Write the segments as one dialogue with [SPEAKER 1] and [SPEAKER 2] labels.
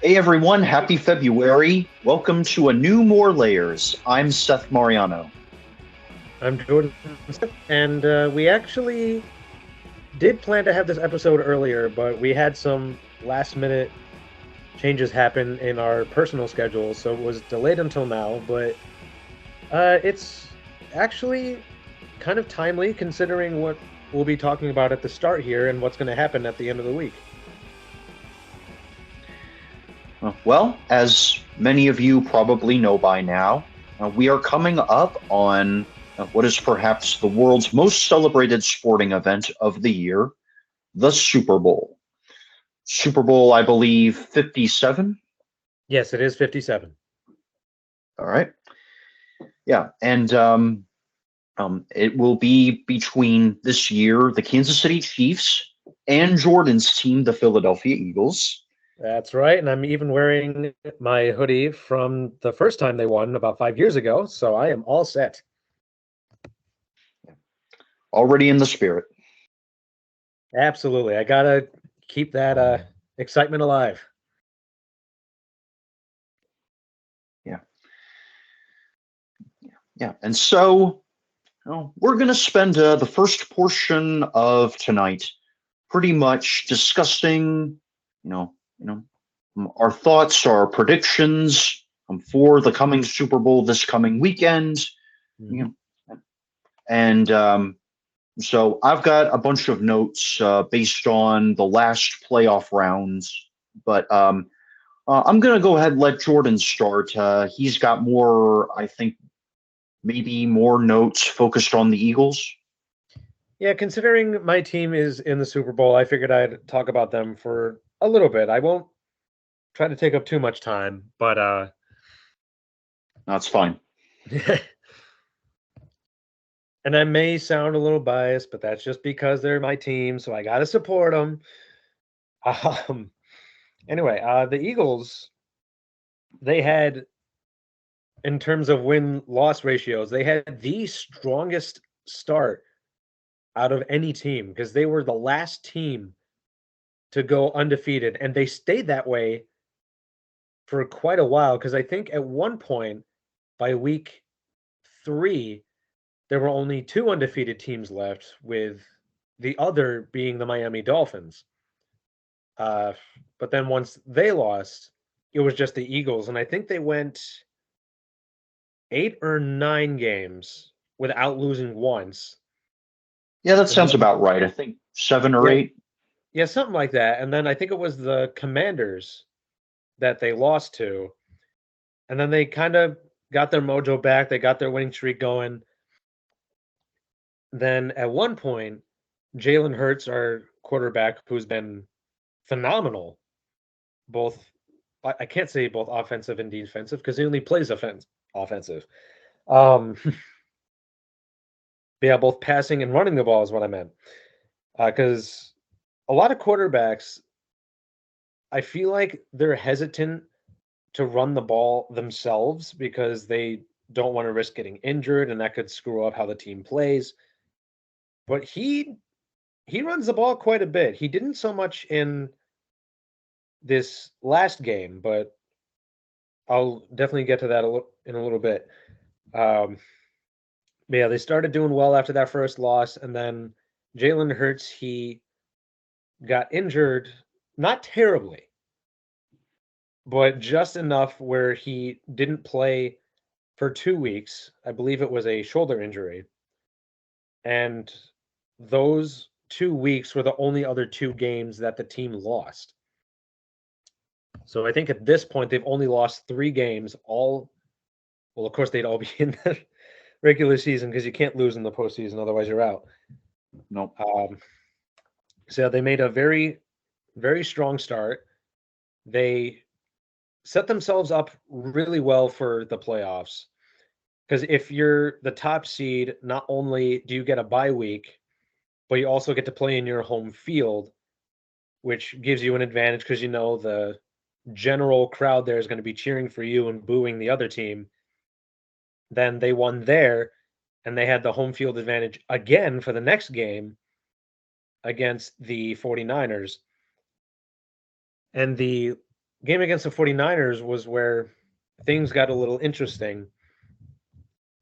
[SPEAKER 1] Hey everyone, happy February. Welcome to a new More Layers. I'm Seth Mariano.
[SPEAKER 2] I'm Jordan Smith, and we actually did plan to have this episode earlier, but we had some last minute changes happen in our personal schedules, so it was delayed until now. But it's actually kind of timely considering what we'll be talking about at the start here and what's going to happen at the end of the week.
[SPEAKER 1] Well, as many of you probably know by now, we are coming up on what is perhaps the world's most celebrated sporting event of the year, the Super Bowl. Super Bowl, I believe, 57.
[SPEAKER 2] Yes, it is 57.
[SPEAKER 1] All right. Yeah. And it will be between this year, the Kansas City Chiefs, and Jordan's team, the Philadelphia Eagles.
[SPEAKER 2] That's right, and I'm even wearing my hoodie from the first time they won about 5 years ago, so I am all set.
[SPEAKER 1] Already in the spirit.
[SPEAKER 2] Absolutely. I gotta keep that excitement alive.
[SPEAKER 1] Yeah. Yeah. And so we're going to spend the first portion of tonight pretty much discussing, our thoughts, our predictions for the coming Super Bowl this coming weekend. You
[SPEAKER 2] Mhm.
[SPEAKER 1] know, and so I've got a bunch of notes based on the last playoff rounds, but I'm going to go ahead and let Jordan start. He's got more, I think, maybe more notes focused on the Eagles.
[SPEAKER 2] Yeah, considering my team is in the Super Bowl, I figured I'd talk about them for a little bit. I won't try to take up too much time, but
[SPEAKER 1] That's fine.
[SPEAKER 2] and I may sound a little biased, but that's just because they're my team, so I got to support them. Um, anyway, the Eagles, they had, in terms of win-loss ratios, they had the strongest start out of any team because they were the last team to go undefeated, and they stayed that way for quite a while. Because I think at one point, by week 3, there were only 2 undefeated teams left, with the other being the Miami Dolphins. Uh, but then once they lost, it was just the Eagles, and I think they went 8 or 9 games without losing once,
[SPEAKER 1] Yeah, that
[SPEAKER 2] and
[SPEAKER 1] sounds
[SPEAKER 2] then
[SPEAKER 1] about right. I think seven or
[SPEAKER 2] yeah,
[SPEAKER 1] eight.
[SPEAKER 2] yeah, something like that, and then I think it was the Commanders that they lost to, and then they kinda got their mojo back, they got their winning streak going. Then at one point, Jalen Hurts, our quarterback, who's been phenomenal, both I can't say both offensive and defensive because he only plays offensive. Um, but yeah, both passing and running the ball is what I meant. Because a lot of quarterbacks, I feel like they're hesitant to run the ball themselves because they don't want to risk getting injured, and that could screw up how the team plays. But he runs the ball quite a bit. He didn't so much in this last game, but I'll definitely get to that in a little bit. Um, but yeah, they started doing well after that first loss, and then Jalen Hurts, he got injured, not terribly, but just enough where he didn't play for 2 weeks. I believe it was a shoulder injury, and those 2 weeks were the only other 2 games that the team lost. So I think at this point they've only lost 3 games. All well, of course they'd all be in the regular season because you can't lose in the postseason, otherwise you're out.
[SPEAKER 1] No.
[SPEAKER 2] Um, so they made a very, very strong start. They set themselves up really well for the playoffs because if you're the top seed, not only do you get a bye week, but you also get to play in your home field, which gives you an advantage because you know the general crowd there is going to be cheering for you and booing the other team. Then they won there, and they had the home field advantage again for the next game against the 49ers. And the game against the 49ers was where things got a little interesting.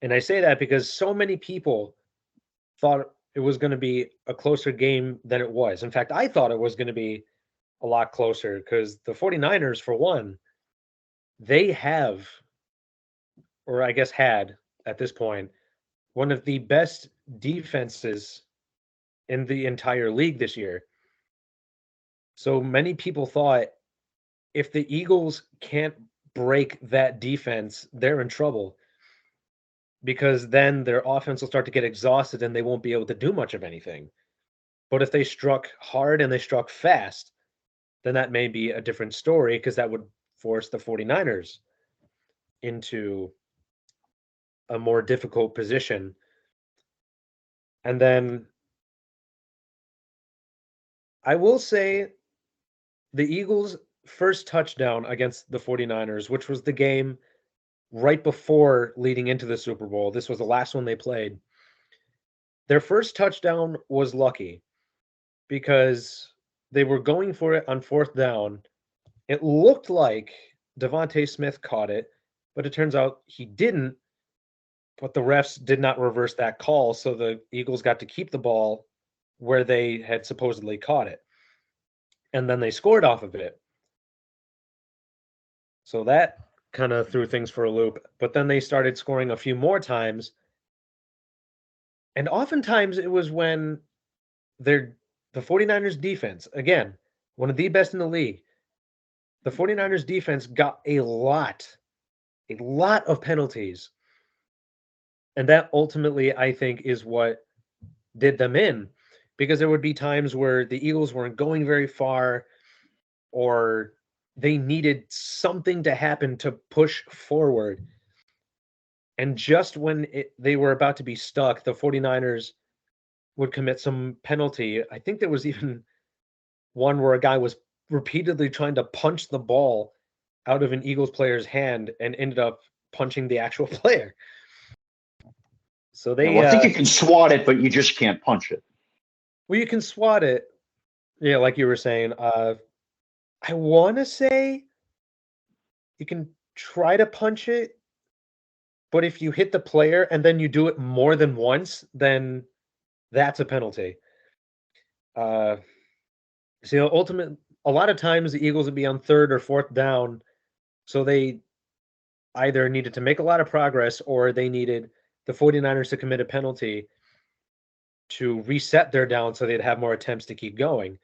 [SPEAKER 2] And I say that because so many people thought it was going to be a closer game than it was. In fact, I thought it was going to be a lot closer because the 49ers, for one, they have, or I guess had at this point, one of the best defenses in the entire league this year. So many people thought if the Eagles can't break that defense, they're in trouble because then their offense will start to get exhausted and they won't be able to do much of anything. But if they struck hard and they struck fast, then that may be a different story because that would force the 49ers into a more difficult position. And then I will say the Eagles' first touchdown against the 49ers, which was the game right before leading into the Super Bowl. This was the last one they played. Their first touchdown was lucky because they were going for it on fourth down. It looked like Devontae Smith caught it, but it turns out he didn't. But the refs did not reverse that call, so the Eagles got to keep the ball where they had supposedly caught it. And then they scored off of it. So that kind of threw things for a loop. But then they started scoring a few more times. And oftentimes it was when the 49ers defense, again, one of the best in the league, the 49ers defense got a lot of penalties. And that ultimately, I think, is what did them in because there would be times where the Eagles weren't going very far or they needed something to happen to push forward. And just when they were about to be stuck, the 49ers would commit some penalty. I think there was even one where a guy was repeatedly trying to punch the ball out of an Eagles player's hand and ended up punching the actual player. So they,
[SPEAKER 1] Well, I think you can swat it, but you just can't punch it.
[SPEAKER 2] well, you can swat it. Yeah, like you were saying. I want to say you can try to punch it, but if you hit the player and then you do it more than once, then that's a penalty. So ultimately, a lot of times the Eagles would be on third or fourth down, so they either needed to make a lot of progress or they needed the 49ers to commit a penalty to reset their down so they'd have more attempts to keep going.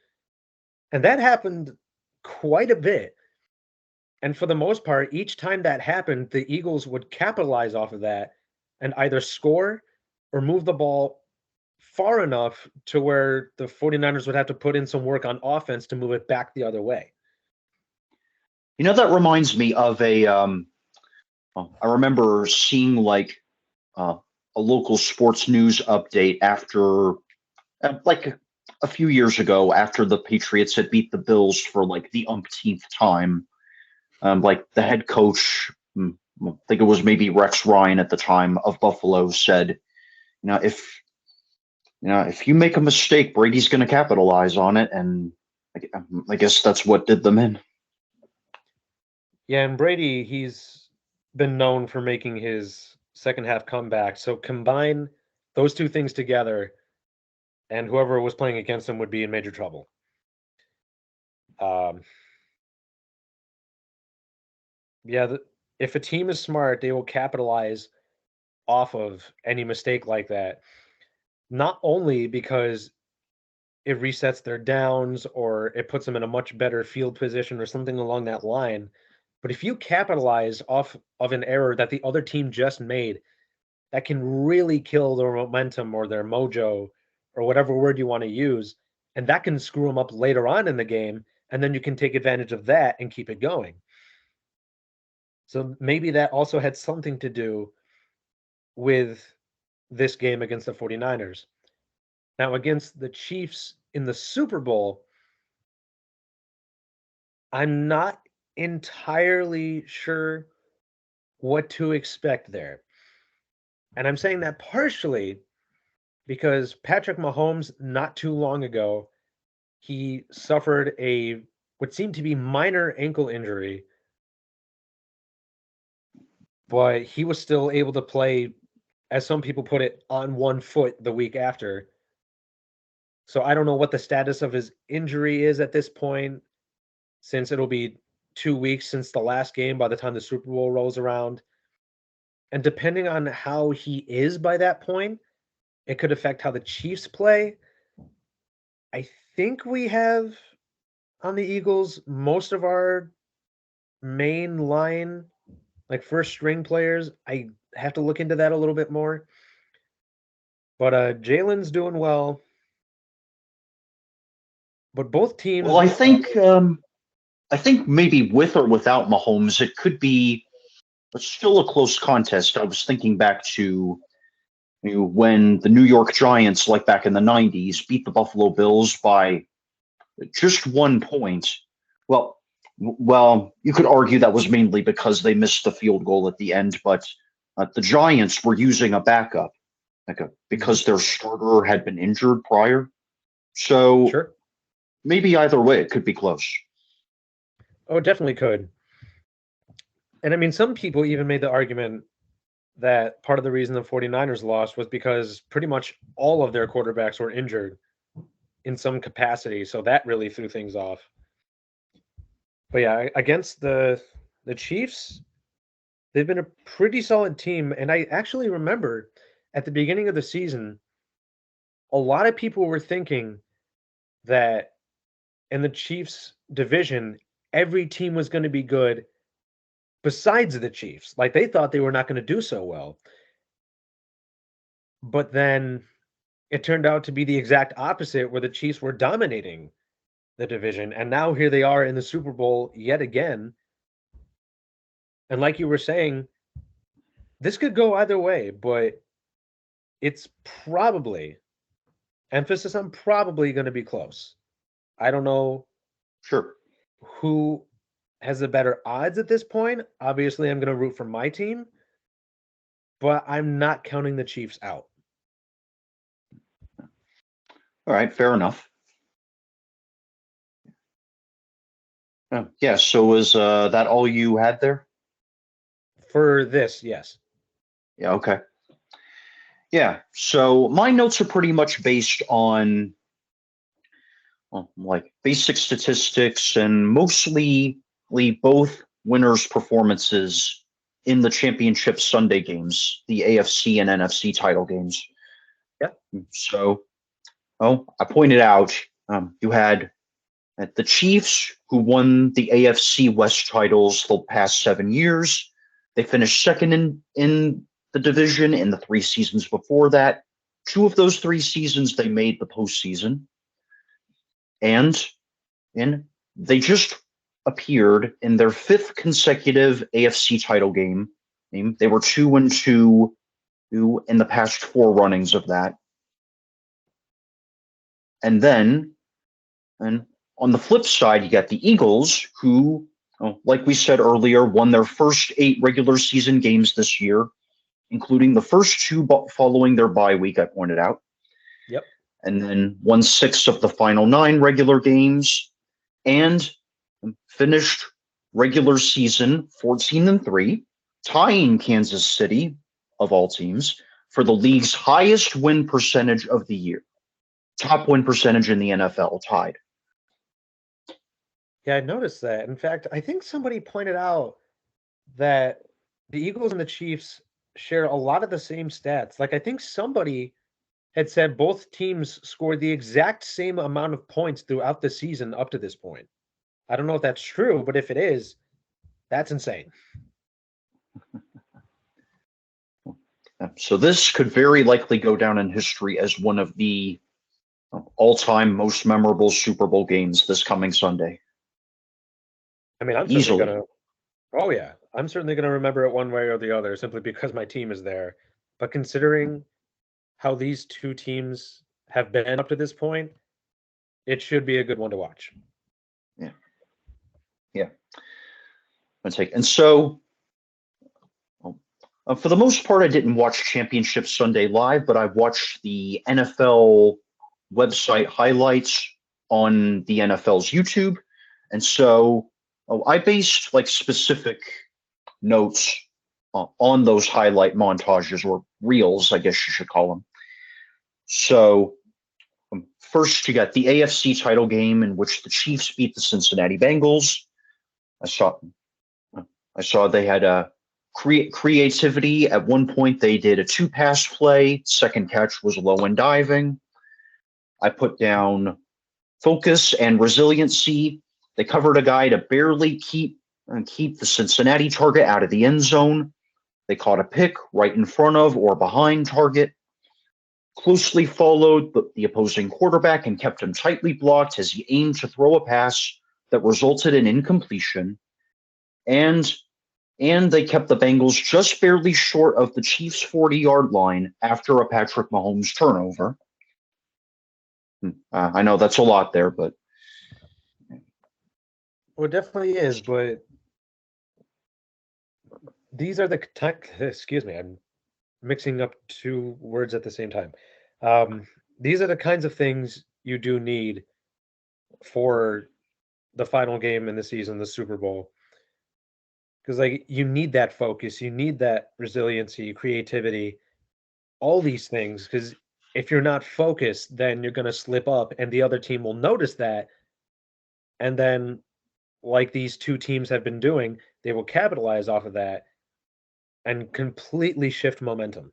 [SPEAKER 2] And that happened quite a bit. And for the most part, each time that happened, the Eagles would capitalize off of that and either score or move the ball far enough to where the 49ers would have to put in some work on offense to move it back the other way.
[SPEAKER 1] That reminds me of I remember seeing like a local sports news update after like a few years ago after the Patriots had beat the Bills for like the umpteenth time. Like the head coach, I think it was maybe Rex Ryan at the time of Buffalo, said, if if you make a mistake, Brady's going to capitalize on it, and I guess that's what did them in.
[SPEAKER 2] Yeah, and Brady, he's been known for making his second half comeback. So combine those two things together, and whoever was playing against him would be in major trouble. Um, yeah, if a team is smart, they will capitalize off of any mistake like that. Not only because it resets their downs or it puts them in a much better field position or something along that line, but if you capitalize off of an error that the other team just made, that can really kill their momentum or their mojo or whatever word you want to use. And that can screw them up later on in the game. And then you can take advantage of that and keep it going. So maybe that also had something to do with this game against the 49ers. Now, against the Chiefs in the Super Bowl, I'm not entirely sure what to expect there. And I'm saying that partially because Patrick Mahomes, not too long ago, he suffered a what seemed to be minor ankle injury, but he was still able to play, as some people put it, on one foot the week after. So I don't know what the status of his injury is at this point, since it'll be 2 weeks since the last game by the time the Super Bowl rolls around. And depending on how he is by that point, it could affect how the Chiefs play. I think we have on the Eagles most of our main line, like first string players. I have to look into that a little bit more. But Jalen's doing well. But both teams.
[SPEAKER 1] Well, I think maybe with or without Mahomes, it could be still a close contest. I was thinking back to when the New York Giants, like back in the '90s, beat the Buffalo Bills by just 1 point. Well, you could argue that was mainly because they missed the field goal at the end, but the Giants were using a backup, because their starter had been injured prior. So
[SPEAKER 2] Sure.
[SPEAKER 1] maybe either way, it could be close.
[SPEAKER 2] Oh, it definitely could. And I mean, some people even made the argument that part of the reason the 49ers lost was because pretty much all of their quarterbacks were injured in some capacity. So that really threw things off. But yeah, against the Chiefs, they've been a pretty solid team. And I actually remember at the beginning of the season, a lot of people were thinking that in the Chiefs division, every team was going to be good besides the Chiefs. Like they thought they were not going to do so well. But then it turned out to be the exact opposite, where the Chiefs were dominating the division. And now here they are in the Super Bowl yet again. And like you were saying, this could go either way, but it's probably, emphasis on probably, going to be close. I don't know
[SPEAKER 1] Sure.
[SPEAKER 2] who has the better odds at this point. Obviously, I'm going to root for my team, but I'm not counting the Chiefs out.
[SPEAKER 1] All right, fair enough. Yeah, so was that all you had there?
[SPEAKER 2] For this, yes.
[SPEAKER 1] Yeah, okay. Yeah, so my notes are pretty much based on like basic statistics and mostly both winners' performances in the championship Sunday games, the AFC and NFC title games.
[SPEAKER 2] Yeah.
[SPEAKER 1] So, I pointed out you had the Chiefs, who won the AFC West titles the past 7 years. They finished second in the division in the 3 seasons before that. 2 of those 3 seasons, they made the postseason. And they just appeared in their 5th consecutive AFC title game. They were 2-2 in the past 4 runnings of that. And then, and on the flip side, you got the Eagles, who, like we said earlier, won their first 8 regular season games this year, including the first 2 following their bye week, I pointed out.
[SPEAKER 2] Yep.
[SPEAKER 1] And then won 6 of the final 9 regular games, and finished regular season 14-3, tying Kansas City, of all teams, for the league's highest win percentage of the year. Top win percentage in the NFL, tied.
[SPEAKER 2] Yeah, I noticed that. In fact, I think somebody pointed out that the Eagles and the Chiefs share a lot of the same stats. Like, I think somebody had said both teams scored the exact same amount of points throughout the season up to this point. I don't know if that's true, but if it is, that's insane.
[SPEAKER 1] So this could very likely go down in history as one of the all-time most memorable Super Bowl games this coming Sunday.
[SPEAKER 2] I mean, I'm
[SPEAKER 1] Easily.
[SPEAKER 2] certainly oh yeah, I'm certainly gonna remember it one way or the other simply because my team is there. But considering how these 2 teams have been up to this point, it should be a good one to watch.
[SPEAKER 1] Yeah. And so, for the most part, I didn't watch Championship Sunday live, but I watched the NFL website highlights on the NFL's YouTube. And so I based like specific notes on those highlight montages or reels, I guess you should call them. So first, you got the AFC title game in which the Chiefs beat the Cincinnati Bengals. I saw they had a creativity. At one point, they did a two-pass play. Second catch was low and diving. I put down focus and resiliency. They covered a guy to barely keep the Cincinnati target out of the end zone. They caught a pick right in front of or behind target, closely followed the opposing quarterback and kept him tightly blocked as he aimed to throw a pass that resulted in incompletion. And they kept the Bengals just barely short of the Chiefs' 40-yard line after a Patrick Mahomes turnover. I know that's a lot there, but
[SPEAKER 2] well, it definitely is. But these are the excuse me, I'm mixing up two words at the same time. These are the kinds of things you do need for the final game in the season, the Super Bowl. Because like you need that focus, you need that resiliency, creativity, all these things. Because if you're not focused, then you're going to slip up, and the other team will notice that, and then, like these two teams have been doing, they will capitalize off of that and completely shift momentum.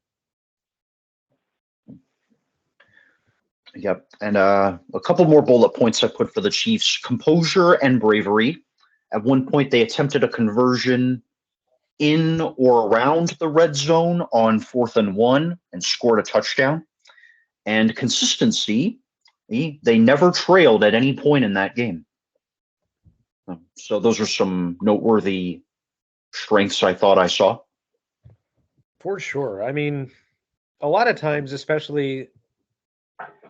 [SPEAKER 1] yep. And a couple more bullet points I put for the Chiefs: composure and bravery. At one point, they attempted a conversion in or around the red zone on 4th and 1 and scored a touchdown. And consistency, they never trailed at any point in that game. So those are some noteworthy strengths I thought I saw.
[SPEAKER 2] For sure. I mean, a lot of times, especially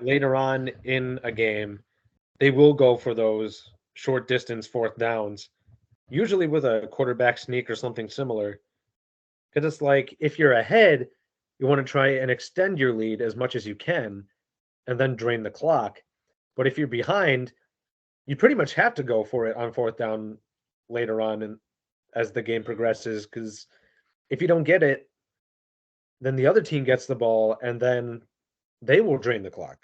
[SPEAKER 2] later on in a game, they will go for those short distance fourth downs, usually with a quarterback sneak or something similar. Because it's like if you're ahead, you want to try and extend your lead as much as you can and then drain the clock. But if you're behind, you pretty much have to go for it on fourth down later on and as the game progresses. Because if you don't get it, then the other team gets the ball and then they will drain the clock.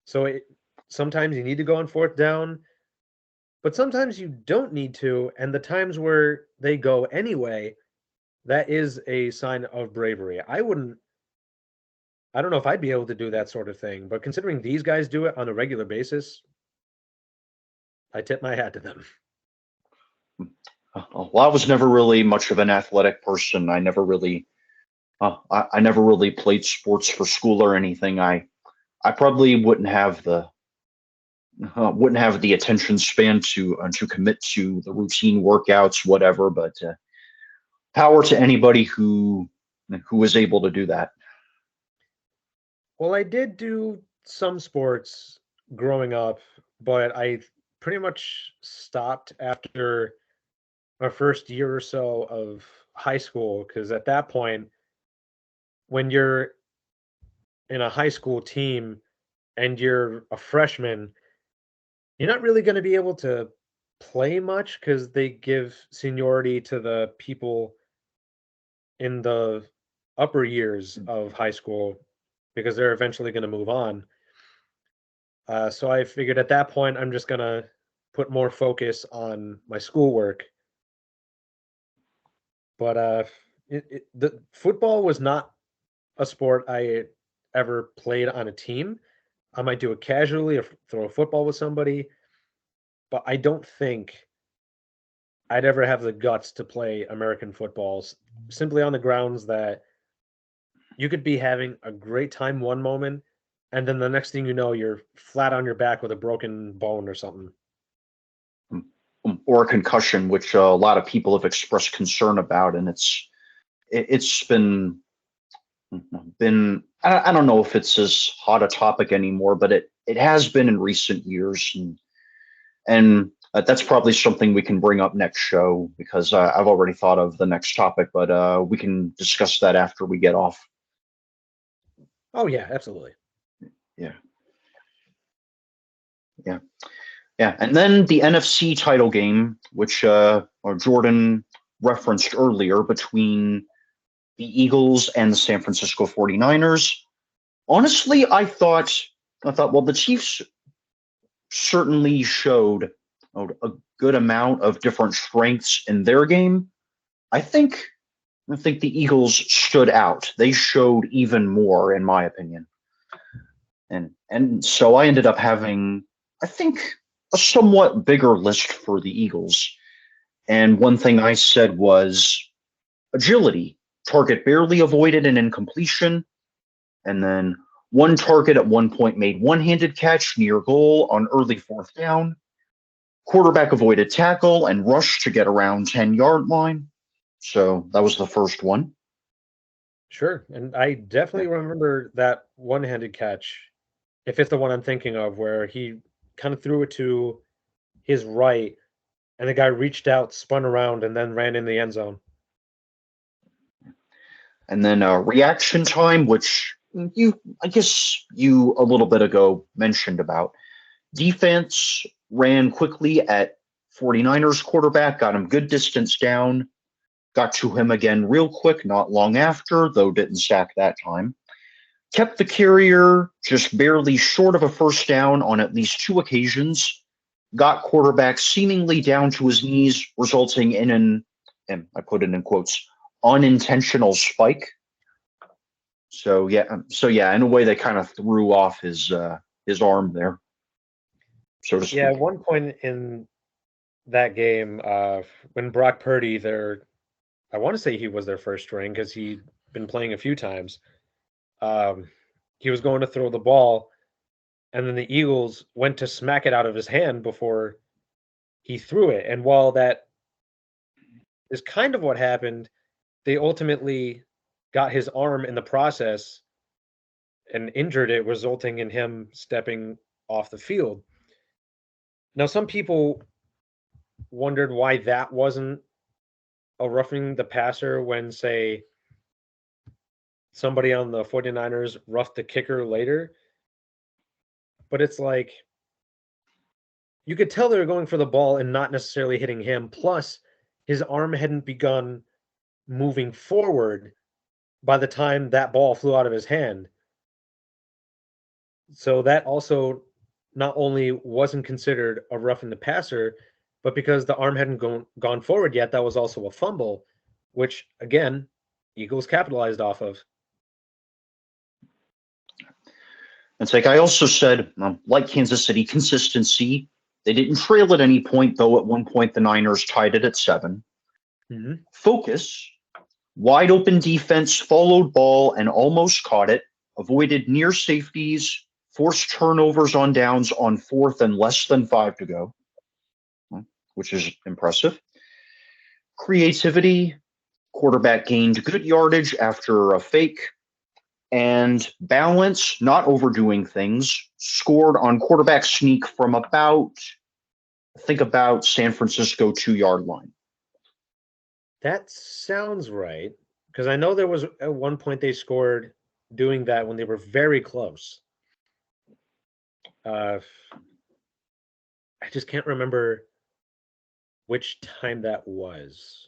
[SPEAKER 2] So sometimes you need to go on fourth down, but sometimes you don't need to. And the times where they go anyway, that is a sign of bravery. I don't know if I'd be able to do that sort of thing, but considering these guys do it on a regular basis, I tip my hat to them.
[SPEAKER 1] Well, I was never really much of an athletic person. I never really played sports for school or anything. I probably wouldn't have the attention span to commit to the routine workouts, whatever. But power to anybody who is able to do that.
[SPEAKER 2] Well, I did do some sports growing up, but I pretty much stopped after my first year or so of high school because at that point, when you're in a high school team and you're a freshman, you're not really going to be able to play much because they give seniority to the people in the upper years of high school because they're eventually going to move on. So I figured at that point, I'm just going to put more focus on my schoolwork. But the football was not a sport I ever played on a team. I might do it casually or throw a football with somebody, but I don't think I'd ever have the guts to play American footballs simply on the grounds that you could be having a great time one moment, and then the next thing you know, you're flat on your back with a broken bone or something.
[SPEAKER 1] Or a concussion, which a lot of people have expressed concern about, and it's been I don't know if it's as hot a topic anymore, but it has been in recent years, and that's probably something we can bring up next show because I've already thought of the next topic, but we can discuss that after we get off.
[SPEAKER 2] Oh yeah, absolutely.
[SPEAKER 1] Yeah. Yeah. Yeah, and then the NFC title game, which or Jordan referenced earlier, between the Eagles and the San Francisco 49ers. Honestly, I thought, well, the Chiefs certainly showed a good amount of different strengths in their game. I think I think the Eagles stood out. They showed even more, in my opinion. And so I ended up having, I think, a somewhat bigger list for the Eagles. And one thing I said was agility. Target barely avoided an incompletion. And then one target at one point made one-handed catch near goal on early fourth down. Quarterback avoided tackle and rushed to get around 10-yard line. So that was the first one.
[SPEAKER 2] Sure. And I definitely remember that one-handed catch, if it's the one I'm thinking of, where he kind of threw it to his right and the guy reached out, spun around, and then ran in the end zone.
[SPEAKER 1] And then reaction time, which I guess you a little bit ago mentioned about. Defense ran quickly at 49ers quarterback, got him good distance down, got to him again real quick not long after, though didn't sack that time. Kept the carrier just barely short of a first down on at least two occasions, got quarterback seemingly down to his knees, resulting in and I put it in quotes, unintentional spike. So yeah, in a way they kind of threw off his arm there, so to speak.
[SPEAKER 2] Yeah, at one point in that game, when Brock Purdy, I want to say he was their first string because he'd been playing a few times. He was going to throw the ball, and then the Eagles went to smack it out of his hand before he threw it. And while that is kind of what happened, they ultimately got his arm in the process and injured it, resulting in him stepping off the field. Now, some people wondered why that wasn't a roughing the passer when, say, somebody on the 49ers roughed the kicker later. But it's like, you could tell they were going for the ball and not necessarily hitting him. Plus, his arm hadn't begun moving forward by the time that ball flew out of his hand. So that also not only wasn't considered a roughing the passer, but because the arm hadn't gone forward yet, that was also a fumble, which, again, Eagles capitalized off of.
[SPEAKER 1] It's like I also said, like Kansas City, consistency. They didn't trail at any point, though at one point the Niners tied it at 7.
[SPEAKER 2] Mm-hmm.
[SPEAKER 1] Focus, wide open defense, followed ball and almost caught it, avoided near safeties, forced turnovers on downs on 4th and less than 5 to go, which is impressive. Creativity, quarterback gained good yardage after a fake. And balance, not overdoing things, scored on quarterback sneak from about San Francisco 2-yard line.
[SPEAKER 2] That sounds right, because I know there was at one point they scored doing that when they were very close. I just can't remember which time that was.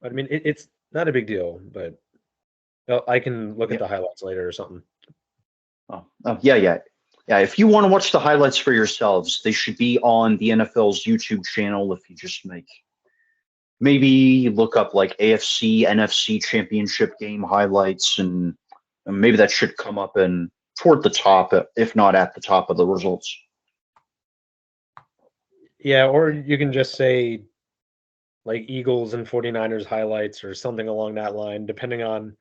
[SPEAKER 2] I mean, it's not a big deal, but I can look at the highlights later or something.
[SPEAKER 1] Yeah. If you want to watch the highlights for yourselves, they should be on the NFL's YouTube channel. If you just maybe look up like AFC, NFC championship game highlights, and maybe that should come up and toward the top, if not at the top of the results.
[SPEAKER 2] Yeah, or you can just say like Eagles and 49ers highlights or something along that line, depending on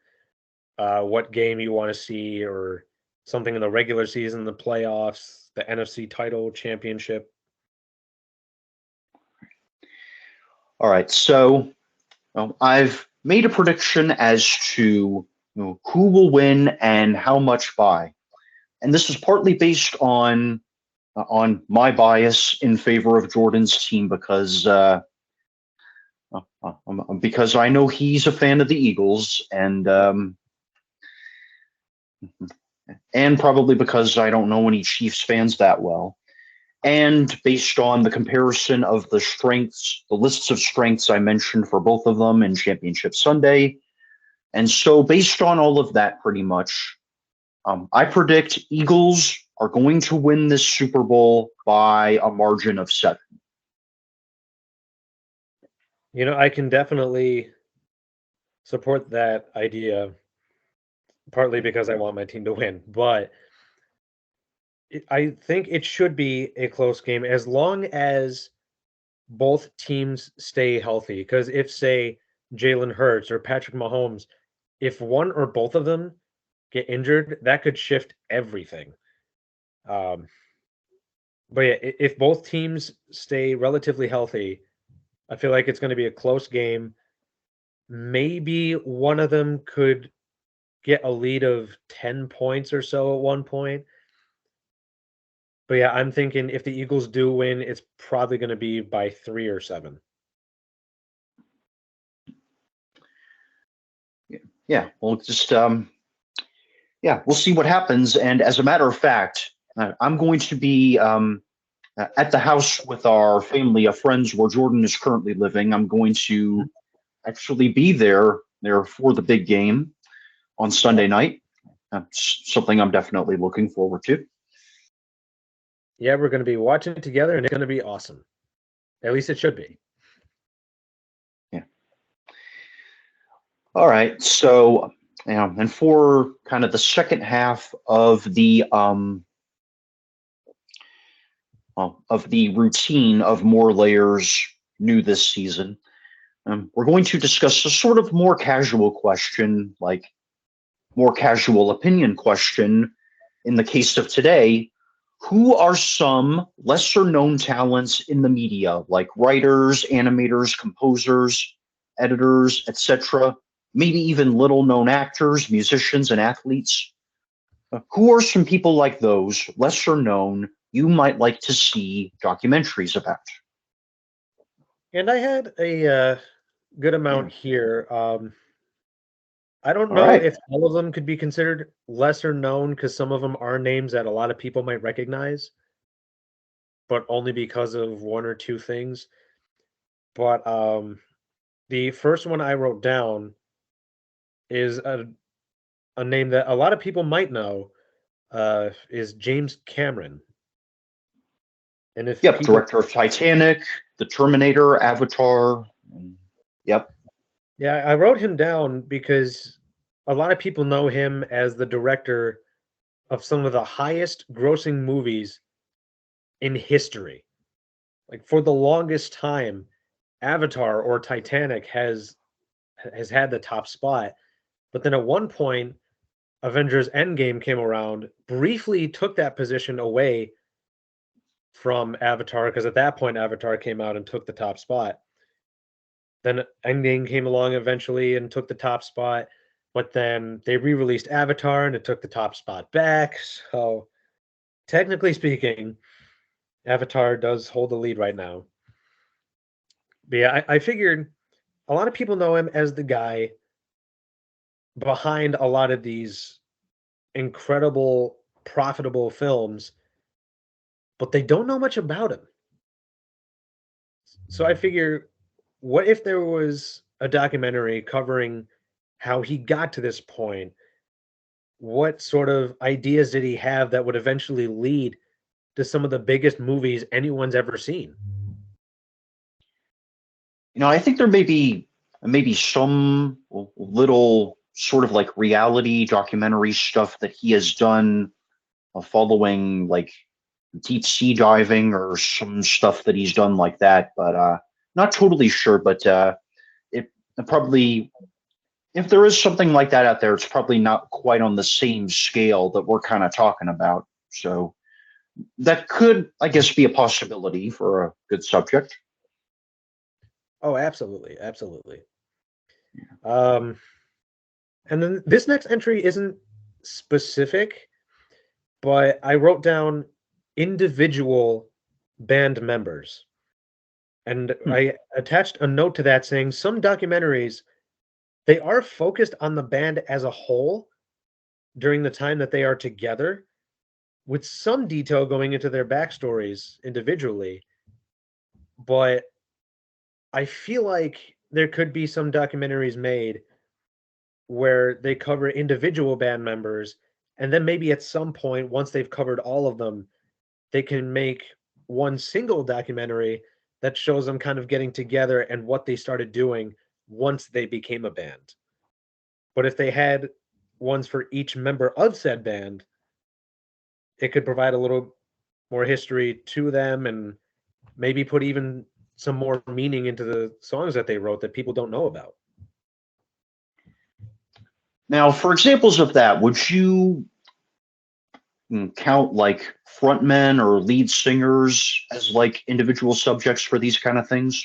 [SPEAKER 2] what game you want to see, or something in the regular season, the playoffs, the NFC title championship.
[SPEAKER 1] All right, so I've made a prediction as to who will win and how much by, and this is partly based on my bias in favor of Jordan's team because I know he's a fan of the Eagles, and probably because I don't know any Chiefs fans that well. and based on the comparison of the strengths, the lists of strengths I mentioned for both of them in Championship Sunday. And so, based on all of that, pretty much, I predict Eagles are going to win this Super Bowl by a margin of 7.
[SPEAKER 2] I can definitely support that idea, partly because I want my team to win, but I think it should be a close game as long as both teams stay healthy. Because if, say, Jalen Hurts or Patrick Mahomes, if one or both of them get injured, that could shift everything. Um, but yeah, if both teams stay relatively healthy, I feel like it's going to be a close game. Maybe one of them could get a lead of 10 points or so at one point. But yeah, I'm thinking if the Eagles do win, it's probably going to be by 3 or 7.
[SPEAKER 1] Yeah, well, just we'll see what happens. And as a matter of fact, I'm going to be at the house with our family of friends where Jordan is currently living. I'm going to actually be there for the big game on Sunday night. That's something I'm definitely looking forward to.
[SPEAKER 2] Yeah, we're going to be watching it together, and it's going to be awesome. At least it should be.
[SPEAKER 1] Yeah. All right. So, and for kind of the second half of the routine of more layers new this season, we're going to discuss a sort of more casual question, like more casual opinion question. In the case of today, who are some lesser known talents in the media, like writers, animators, composers, editors, etc., maybe even little known actors, musicians, and athletes? Who are some people like those, lesser known, you might like to see documentaries about?
[SPEAKER 2] And I had a good amount here. I don't
[SPEAKER 1] All
[SPEAKER 2] know
[SPEAKER 1] right.
[SPEAKER 2] if all of them could be considered lesser known because some of them are names that a lot of people might recognize, but only because of one or two things. But the first one I wrote down is a name that a lot of people might know, is James Cameron. And if
[SPEAKER 1] Yep,
[SPEAKER 2] people,
[SPEAKER 1] director of Titanic, The Terminator, Avatar. Yep.
[SPEAKER 2] yeah, I wrote him down because a lot of people know him as the director of some of the highest grossing movies in history. Like for the longest time, Avatar or Titanic has had the top spot. But then at one point, Avengers Endgame came around, briefly took that position away from Avatar because at that point Avatar came out and took the top spot. Then Endgame came along eventually and took the top spot, but then they re-released Avatar and it took the top spot back. So technically speaking, Avatar does hold the lead right now. But yeah, I figured a lot of people know him as the guy behind a lot of these incredible, profitable films, but they don't know much about him. So I figure, what if there was a documentary covering how he got to this point? What sort of ideas did he have that would eventually lead to some of the biggest movies anyone's ever seen?
[SPEAKER 1] I think there maybe some little sort of like reality documentary stuff that he has done following like deep sea diving or some stuff that he's done like that, but not totally sure. But it probably, if there is something like that out there, it's probably not quite on the same scale that we're kind of talking about. So that could, I guess, be a possibility for a good subject.
[SPEAKER 2] Oh, absolutely, absolutely. Um, and then this next entry isn't specific, but I wrote down individual band members. And
[SPEAKER 1] Hmm.
[SPEAKER 2] I attached a note to that saying some documentaries, they are focused on the band as a whole during the time that they are together, with some detail going into their backstories individually. But I feel like there could be some documentaries made where they cover individual band members, and then maybe at some point, once they've covered all of them, they can make one single documentary that shows them kind of getting together and what they started doing once they became a band. But if they had ones for each member of said band, it could provide a little more history to them and maybe put even some more meaning into the songs that they wrote that people don't know about.
[SPEAKER 1] Now, for examples of that, would you count like frontmen or lead singers as like individual subjects for these kind of things?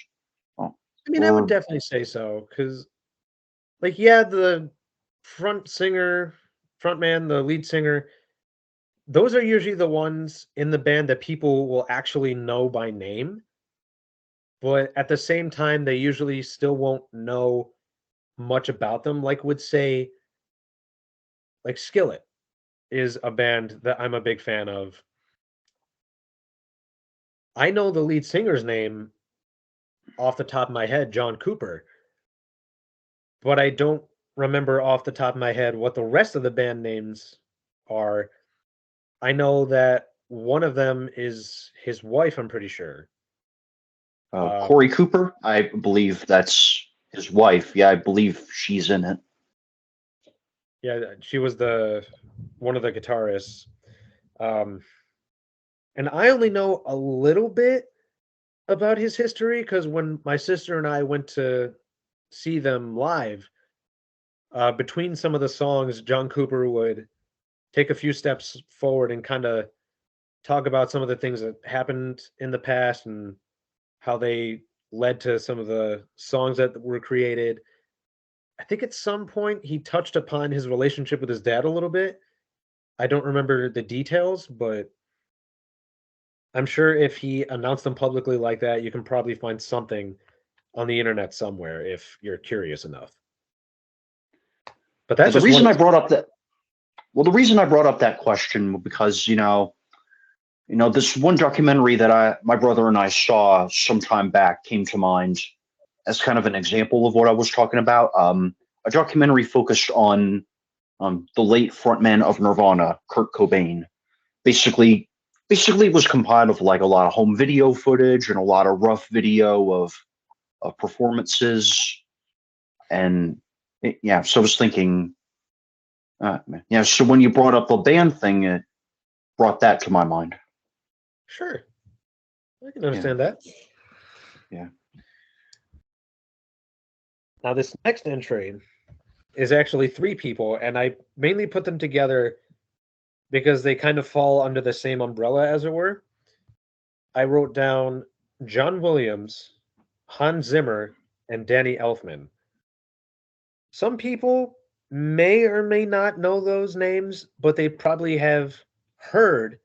[SPEAKER 1] Oh,
[SPEAKER 2] I mean, I would
[SPEAKER 1] or
[SPEAKER 2] definitely say so because, like, yeah, the front singer, frontman, the lead singer, those are usually the ones in the band that people will actually know by name. But at the same time, they usually still won't know much about them. Like, would say, like, Skillet is a band that I'm a big fan of. I know the lead singer's name off the top of my head, John Cooper, but I don't remember off the top of my head what the rest of the band names are. I know that one of them is his wife, I'm pretty sure. Uh,
[SPEAKER 1] Corey Cooper, I believe that's his wife. Yeah, I believe she's in it.
[SPEAKER 2] yeah, she was the one of the guitarists. Um, and I only know a little bit about his history because when my sister and I went to see them live, between some of the songs, John Cooper would take a few steps forward and kind of talk about some of the things that happened in the past and how they led to some of the songs that were created. I think at some point he touched upon his relationship with his dad a little bit. I don't remember the details, but I'm sure if he announced them publicly like that, you can probably find something on the internet somewhere if you're curious enough. But
[SPEAKER 1] Yeah,
[SPEAKER 2] that's
[SPEAKER 1] the
[SPEAKER 2] just one
[SPEAKER 1] reason I
[SPEAKER 2] example.
[SPEAKER 1] brought up that well, the reason I brought up that question because this one documentary that my brother and I saw some time back came to mind as kind of an example of what I was talking about. A documentary focused on the late frontman of Nirvana, Kurt Cobain. Basically, basically it was compiled of like a lot of home video footage and a lot of rough video of performances. And yeah, so I was thinking, yeah. So when you brought up the band thing, it brought that to my mind.
[SPEAKER 2] Sure, I can
[SPEAKER 1] Yeah,
[SPEAKER 2] understand that.
[SPEAKER 1] yeah.
[SPEAKER 2] Now, this next entry is actually three people, and I mainly put them together because they kind of fall under the same umbrella, as it were. I wrote down John Williams, Hans Zimmer, and Danny Elfman. Some people may or may not know those names, but they probably have heard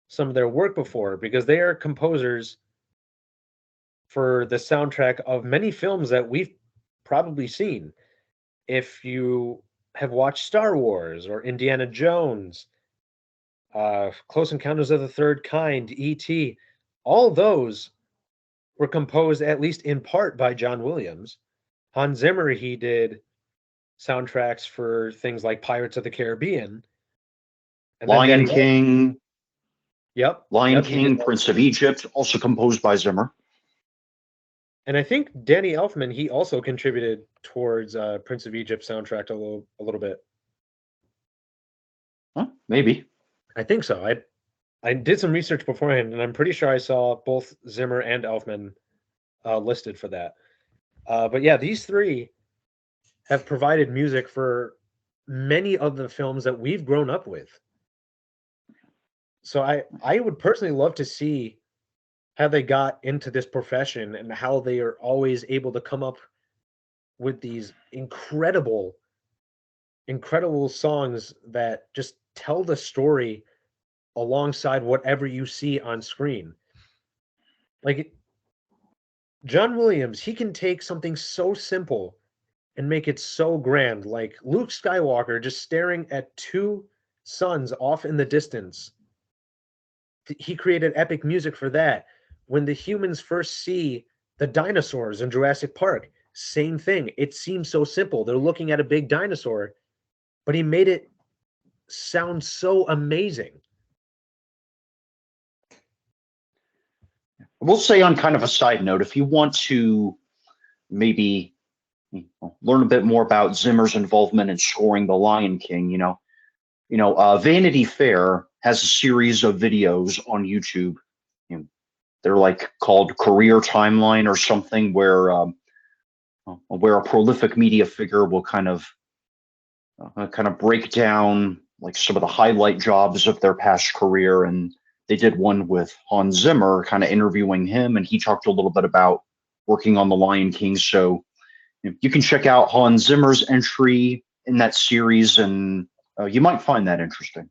[SPEAKER 2] some of their work before because they are composers for the soundtrack of many films that we've probably seen. If you have watched Star Wars or Indiana Jones, Close Encounters of the Third Kind, E.T., all those were composed at least in part by John Williams. Hans Zimmer, he did soundtracks for things like Pirates of the Caribbean. And then
[SPEAKER 1] Lion
[SPEAKER 2] Danny Elfman,
[SPEAKER 1] King,
[SPEAKER 2] he did those
[SPEAKER 1] Prince of
[SPEAKER 2] too.
[SPEAKER 1] Egypt, also composed by Zimmer.
[SPEAKER 2] And I think Danny Elfman, he also contributed towards Prince of Egypt soundtrack a little bit.
[SPEAKER 1] Huh? Maybe.
[SPEAKER 2] I think so. I did some research beforehand, and I'm pretty sure I saw both Zimmer and Elfman listed for that. But yeah, these three have provided music for many of the films that we've grown up with. So I would personally love to see how they got into this profession and how they are always able to come up with these incredible songs that just tell the story alongside whatever you see on screen. Like John Williams, he can take something so simple and make it so grand, like Luke Skywalker just staring at two suns off in the distance he created epic music for that. When the humans first see the dinosaurs in Jurassic Park, same thing. It seems so simple. They're looking at a big dinosaur, but he made it sound so amazing.
[SPEAKER 1] I will say on kind of a side note, if you want to maybe learn a bit more about Zimmer's involvement in scoring The Lion King, Vanity Fair has a series of videos on YouTube. You know, they're like called Career Timeline or something, where a prolific media figure will kind of break down like some of the highlight jobs of their past career. And they did one with Hans Zimmer, kind of interviewing him, and he talked a little bit about working on The Lion King. So you can check out Hans Zimmer's entry in that series, and you might find that interesting.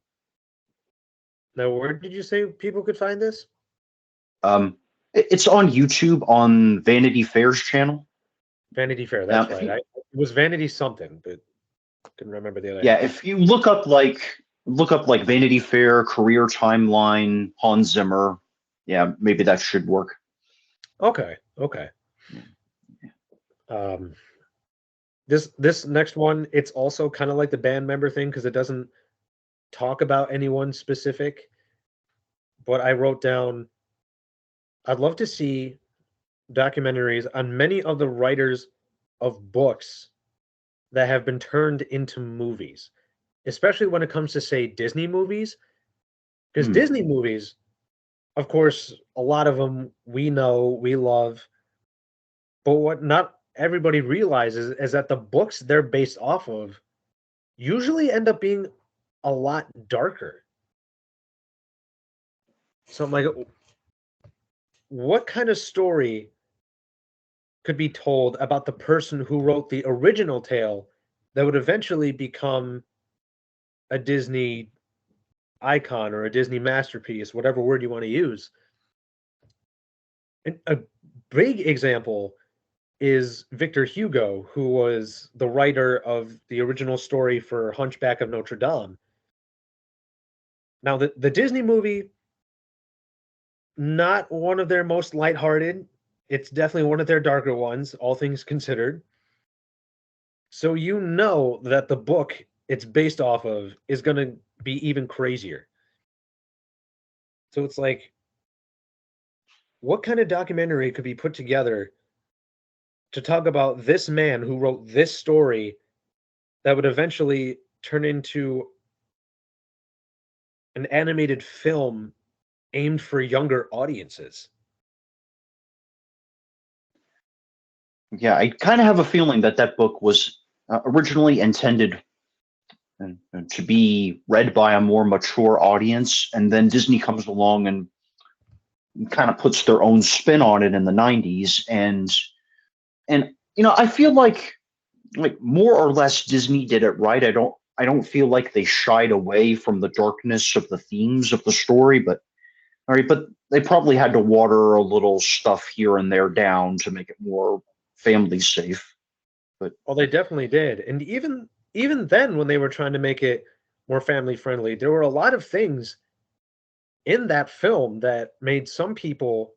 [SPEAKER 2] Now, where did you say people could find this?
[SPEAKER 1] It's on YouTube on Vanity Fair's channel.
[SPEAKER 2] Vanity Fair, that's right. It was Vanity something, but couldn't remember the other.
[SPEAKER 1] Yeah, if you look up like Vanity Fair, Career Timeline, Hans Zimmer, yeah, maybe that should work.
[SPEAKER 2] Okay. This next one, it's also kind of like the band member thing because it doesn't talk about anyone specific. But I wrote down, I'd love to see documentaries on many of the writers of books that have been turned into movies, especially when it comes to, say, Disney movies. Because Disney movies, of course, a lot of them we know, we love. But what not everybody realizes is that the books they're based off of usually end up being a lot darker. So I'm like, what kind of story could be told about the person who wrote the original tale that would eventually become a Disney icon or a Disney masterpiece, whatever word you want to use? And a big example is Victor Hugo, who was the writer of the original story for Hunchback of Notre Dame. Now, the Disney movie, not one of their most lighthearted. It's definitely one of their darker ones, all things considered. So you know that the book it's based off of is going to be even crazier. So it's like, what kind of documentary could be put together to talk about this man who wrote this story that would eventually turn into an animated film aimed for younger audiences?
[SPEAKER 1] Yeah, I kind of have a feeling that book was originally intended to be read by a more mature audience, and then Disney comes along and kind of puts their own spin on it in the 90s. And I feel like more or less Disney did it right. I don't feel like they shied away from the darkness of the themes of the story, but they probably had to water a little stuff here and there down to make it more family safe. But
[SPEAKER 2] Well, they definitely did. And even then, when they were trying to make it more family friendly, there were a lot of things in that film that made some people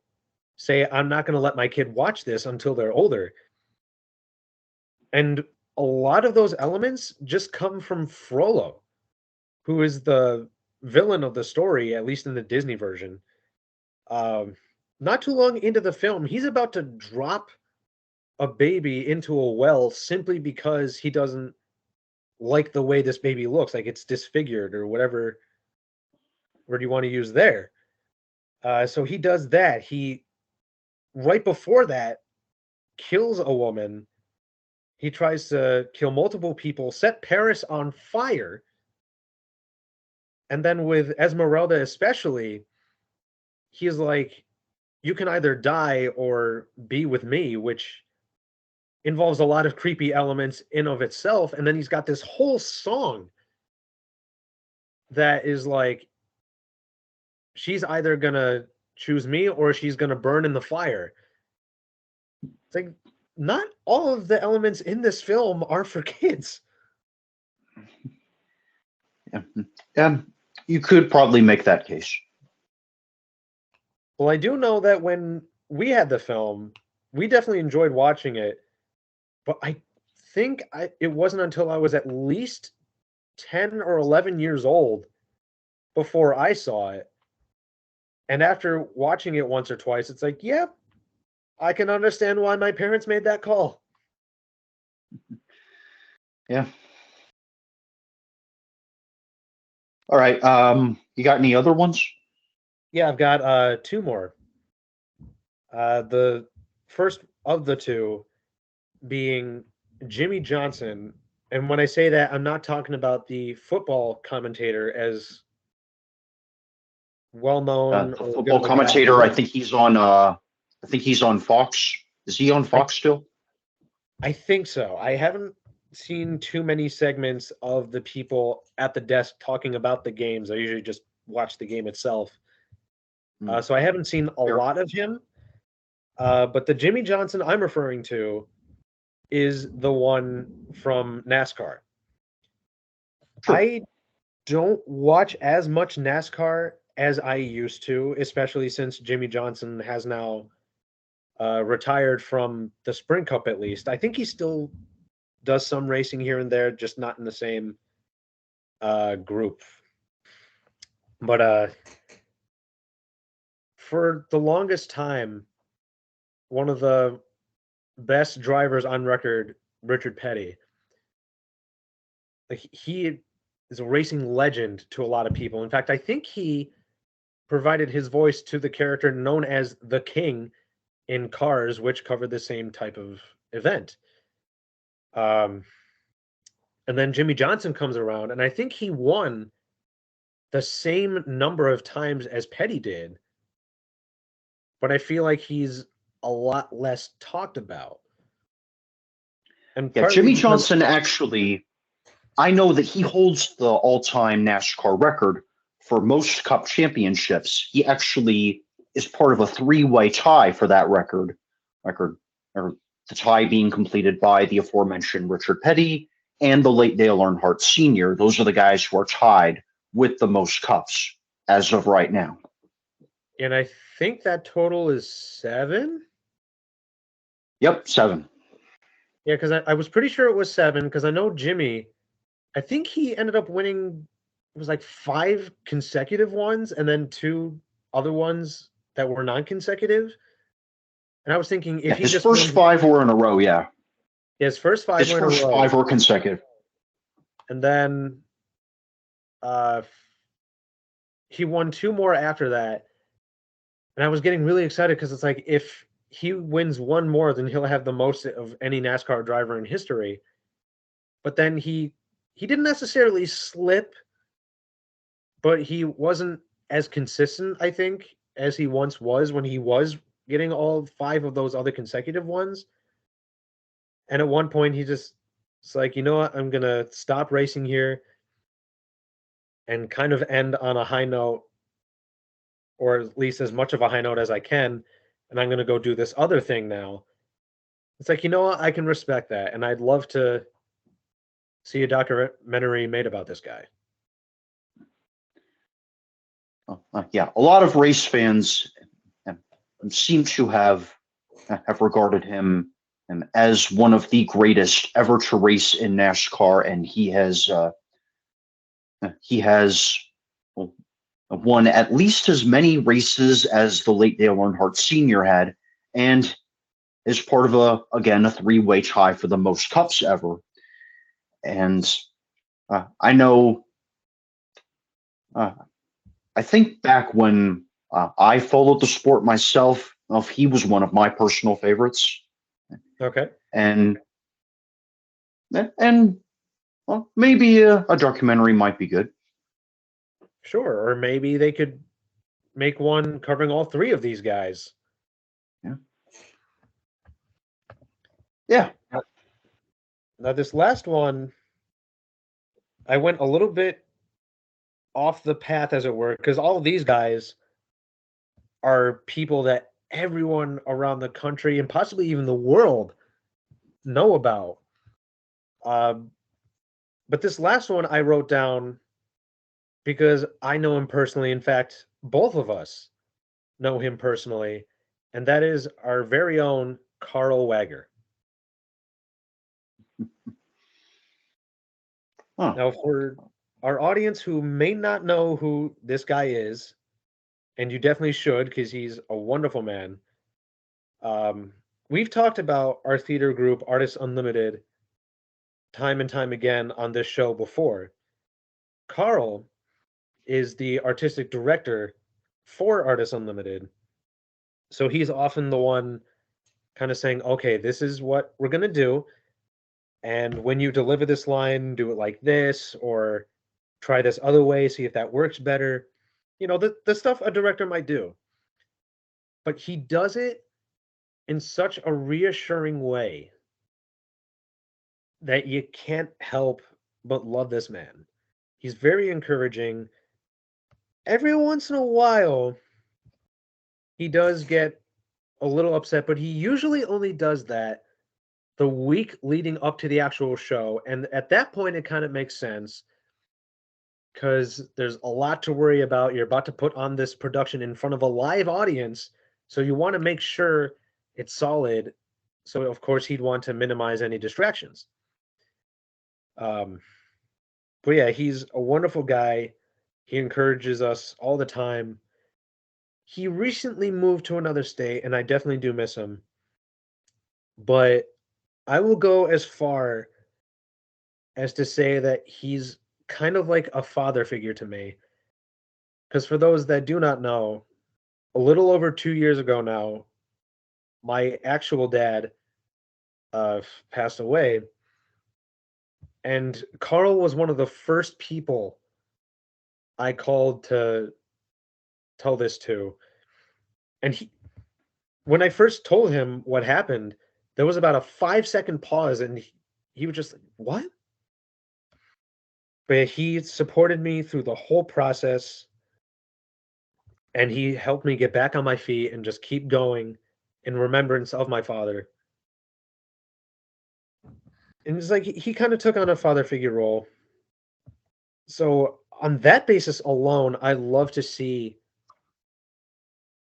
[SPEAKER 2] say, I'm not going to let my kid watch this until they're older. And a lot of those elements just come from Frollo, who is the villain of the story, at least in the Disney version. Not too long into the film, he's about to drop a baby into a well simply because he doesn't like the way this baby looks, like it's disfigured or whatever word you want to use there. So he does that. He, right before that, kills a woman. He tries to kill multiple people, set Paris on fire. And then with Esmeralda especially, he's like, you can either die or be with me, which involves a lot of creepy elements in of itself. And then he's got this whole song that is like, she's either gonna choose me or she's gonna burn in the fire. It's like, not all of the elements in this film are for kids.
[SPEAKER 1] yeah, you could probably make that case.
[SPEAKER 2] Well, I do know that when we had the film, we definitely enjoyed watching it, but I think it wasn't until I was at least 10 or 11 years old before I saw it. And after watching it once or twice, it's like, yep, I can understand why my parents made that call.
[SPEAKER 1] Yeah. All right. You got any other ones?
[SPEAKER 2] Yeah, I've got two more. The first of the two being Jimmy Johnson. And when I say that, I'm not talking about the football commentator, as well known
[SPEAKER 1] The
[SPEAKER 2] or good
[SPEAKER 1] football
[SPEAKER 2] of a guy he
[SPEAKER 1] commentator. I
[SPEAKER 2] was.
[SPEAKER 1] think he's on. I think he's on Fox. Is he on
[SPEAKER 2] I,
[SPEAKER 1] Fox still?
[SPEAKER 2] I think so. I haven't seen too many segments of the people at the desk talking about the games. I usually just watch the game itself.
[SPEAKER 1] Hmm,
[SPEAKER 2] So I haven't seen a
[SPEAKER 1] fair.
[SPEAKER 2] lot of him. But the Jimmy Johnson I'm referring to is the one from NASCAR.
[SPEAKER 1] Sure.
[SPEAKER 2] I don't watch as much NASCAR as I used to, especially since Jimmy Johnson has now retired from the Sprint Cup at least. I think he still does some racing here and there, just not in the same group. But for the longest time, one of the best drivers on record, Richard Petty, like he is a racing legend to a lot of people. In fact, I think he provided his voice to the character known as the King in Cars, which covered the same type of event. Um, and then Jimmy Johnson comes around, and I think he won the same number of times as Petty did, but I feel like he's a lot less talked about. And
[SPEAKER 1] Yeah,
[SPEAKER 2] partly
[SPEAKER 1] Jimmy
[SPEAKER 2] because
[SPEAKER 1] Johnson actually. I know that he holds the all-time NASCAR record for most Cup championships. He actually is part of a three-way tie for that record. Record, or the tie being completed by the aforementioned Richard Petty and the late Dale Earnhardt Sr. Those are the guys who are tied with the most cups as of right now.
[SPEAKER 2] and I think that total is 7.
[SPEAKER 1] Yep, 7.
[SPEAKER 2] Yeah, because I was pretty sure it was 7, because I know Jimmy, I think he ended up winning, it was like 5 consecutive ones and then 2 other ones that were non-consecutive. And I was thinking if
[SPEAKER 1] Yeah,
[SPEAKER 2] he
[SPEAKER 1] his
[SPEAKER 2] just
[SPEAKER 1] first
[SPEAKER 2] wins
[SPEAKER 1] 5 were in a row. Yeah,
[SPEAKER 2] his first 5
[SPEAKER 1] his
[SPEAKER 2] were in a
[SPEAKER 1] first
[SPEAKER 2] row,
[SPEAKER 1] 5 were consecutive.
[SPEAKER 2] and then uh he won 2 more after that, and I was getting really excited because it's like if he wins one more, then he'll have the most of any NASCAR driver in history. But then he didn't necessarily slip, but he wasn't as consistent, I think, as he once was when he was getting all 5 of those other consecutive ones. And at one point, it's like, you know what, I'm gonna stop racing here and kind of end on a high note, or at least as much of a high note as I can, and I'm gonna go do this other thing now. It's like, you know what, I can respect that, and I'd love to see a documentary made about this guy.
[SPEAKER 1] Yeah, a lot of race fans seem to have regarded him as one of the greatest ever to race in NASCAR, and he has won at least as many races as the late Dale Earnhardt Sr. had, and is part of a three-way tie for the most cups ever. And I know, uh, I think back when I followed the sport myself, he was one of my personal favorites,
[SPEAKER 2] Okay.
[SPEAKER 1] and and well, maybe a documentary might be good.
[SPEAKER 2] Sure. Or maybe they could make one covering all 3 of these guys.
[SPEAKER 1] Yeah. Yeah.
[SPEAKER 2] Now, this last one, I went a little bit off the path, as it were, because all of these guys are people that everyone around the country and possibly even the world know about. Um, but this last one I wrote down because I know him personally. In fact, both of us know him personally, and that is our very own Carl Wager.
[SPEAKER 1] Huh.
[SPEAKER 2] Now, for our audience who may not know who this guy is, and you definitely should because he's a wonderful man. Um, we've talked about our theater group, Artists Unlimited, time and time again on this show before. Carl is the artistic director for Artists Unlimited. So he's often the one kind of saying, okay, this is what we're going to do. And when you deliver this line, do it like this, or try this other way, see if that works better. You know, the stuff a director might do. But he does it in such a reassuring way that you can't help but love this man. He's very encouraging. Every once in a while, he does get a little upset, but he usually only does that the week leading up to the actual show. And at that point, it kind of makes sense because there's a lot to worry about. You're about to put on this production in front of a live audience. So you want to make sure it's solid. So, of course, he'd want to minimize any distractions. Um, but yeah, he's a wonderful guy. He encourages us all the time. He recently moved to another state, and I definitely do miss him. But I will go as far as to say that he's kind of like a father figure to me. Because for those that do not know, a little over 2 years ago now, my actual dad passed away. And Carl was one of the first people I called to tell this to. And when I first told him what happened, there was about a 5-second pause, and he was just like, "What?" But he supported me through the whole process, and he helped me get back on my feet and just keep going in remembrance of my father. And it's like he kind of took on a father figure role. So on that basis alone, I love to see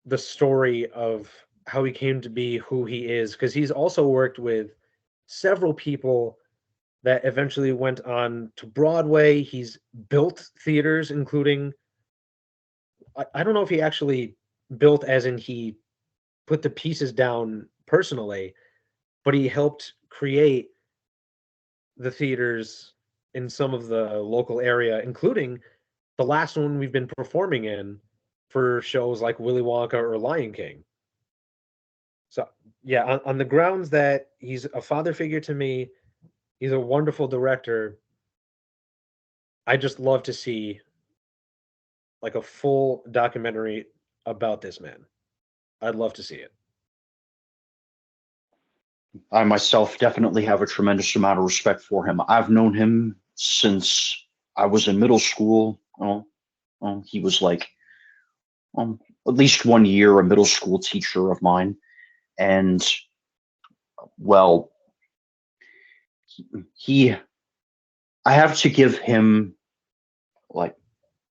[SPEAKER 2] the story of how he came to be who he is, because he's also worked with several people that eventually went on to Broadway. He's built theaters, including, I don't know if he actually built as in he put the pieces down personally, but he helped create the theaters in some of the local area, including the last one we've been performing in for shows like Willy Wonka or Lion King. So, yeah, on the grounds that he's a father figure to me, he's a wonderful director. I just love to see like a full documentary about this man. I'd love to see it.
[SPEAKER 1] I myself definitely have a tremendous amount of respect for him. I've known him since I was in middle school. He was like at least 1 year a middle school teacher of mine, and well, he I have to give him like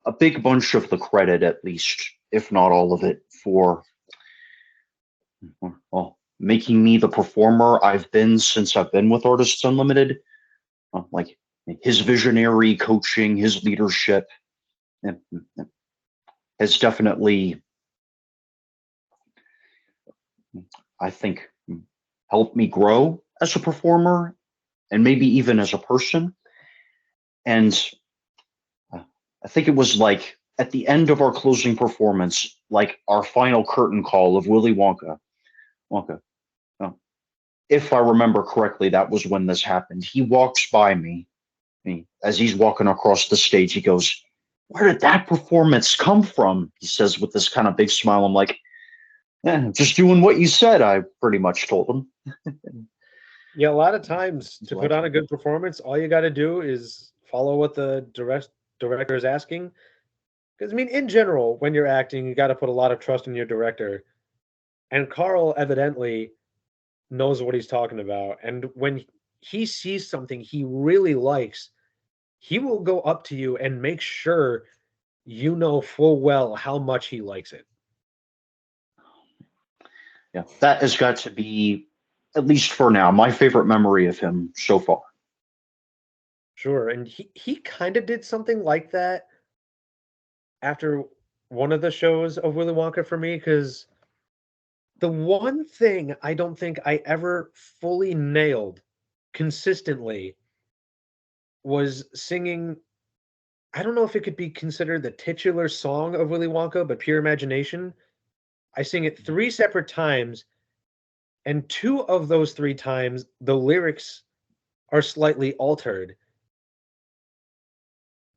[SPEAKER 1] a big bunch of the credit, at least, if not all of it, for well, making me the performer I've been since I've been with Artists Unlimited. Like his visionary coaching, his leadership has definitely, I think, helped me grow as a performer and maybe even as a person. And I think it was like at the end of our closing performance, like our final curtain call of Willy Wonka. Wonka. uh, If I remember correctly, that was when this happened. He walks by me, as he's walking across the stage. He goes, "Where did that performance come from?" He says with this kind of big smile. I'm like, "Yeah, just doing what you said." I pretty much told him.
[SPEAKER 2] Yeah, a lot of times
[SPEAKER 1] He's
[SPEAKER 2] to put
[SPEAKER 1] like,
[SPEAKER 2] on a good performance, all you got to do is follow what the director is asking. Because I mean, in general, when you're acting, you got to put a lot of trust in your director. And Carl evidently knows what he's talking about. And when he sees something he really likes, he will go up to you and make sure you know full well how much he likes it.
[SPEAKER 1] Yeah, that has got to be, at least for now, my favorite memory of him so far.
[SPEAKER 2] Sure, and he kind of did something like that after one of the shows of Willy Wonka for me, because the one thing I don't think I ever fully nailed consistently was singing. I don't know if it could be considered the titular song of Willy Wonka, but Pure Imagination. I sing it three separate times, and two of those three times, the lyrics are slightly altered.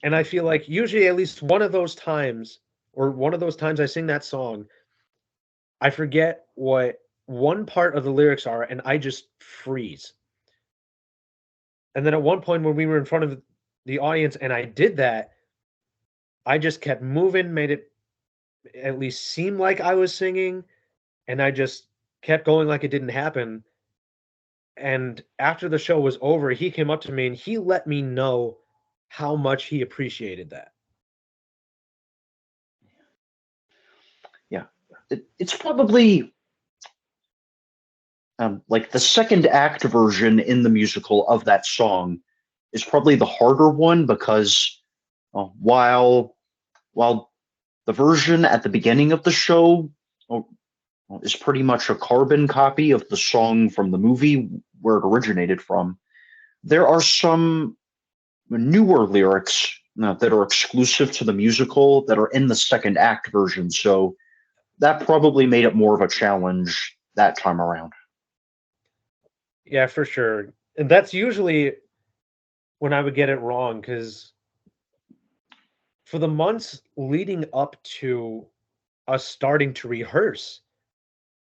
[SPEAKER 2] And I feel like usually at least one of those times, or one of those times I sing that song, I forget what one part of the lyrics are, and I just freeze. And then at one point when we were in front of the audience and I did that, I just kept moving, made it at least seem like I was singing, and I just kept going like it didn't happen. And after the show was over, he came up to me and he let me know how much he appreciated that.
[SPEAKER 1] Yeah, it's probably like the second act version in the musical of that song is probably the harder one because while the version at the beginning of the show uh, is pretty much a carbon copy of the song from the movie where it originated from, there are some newer lyrics that are exclusive to the musical that are in the second act version. So that probably made it more of a challenge that time around.
[SPEAKER 2] Yeah, for sure. And that's usually when I would get it wrong because for the months leading up to us starting to rehearse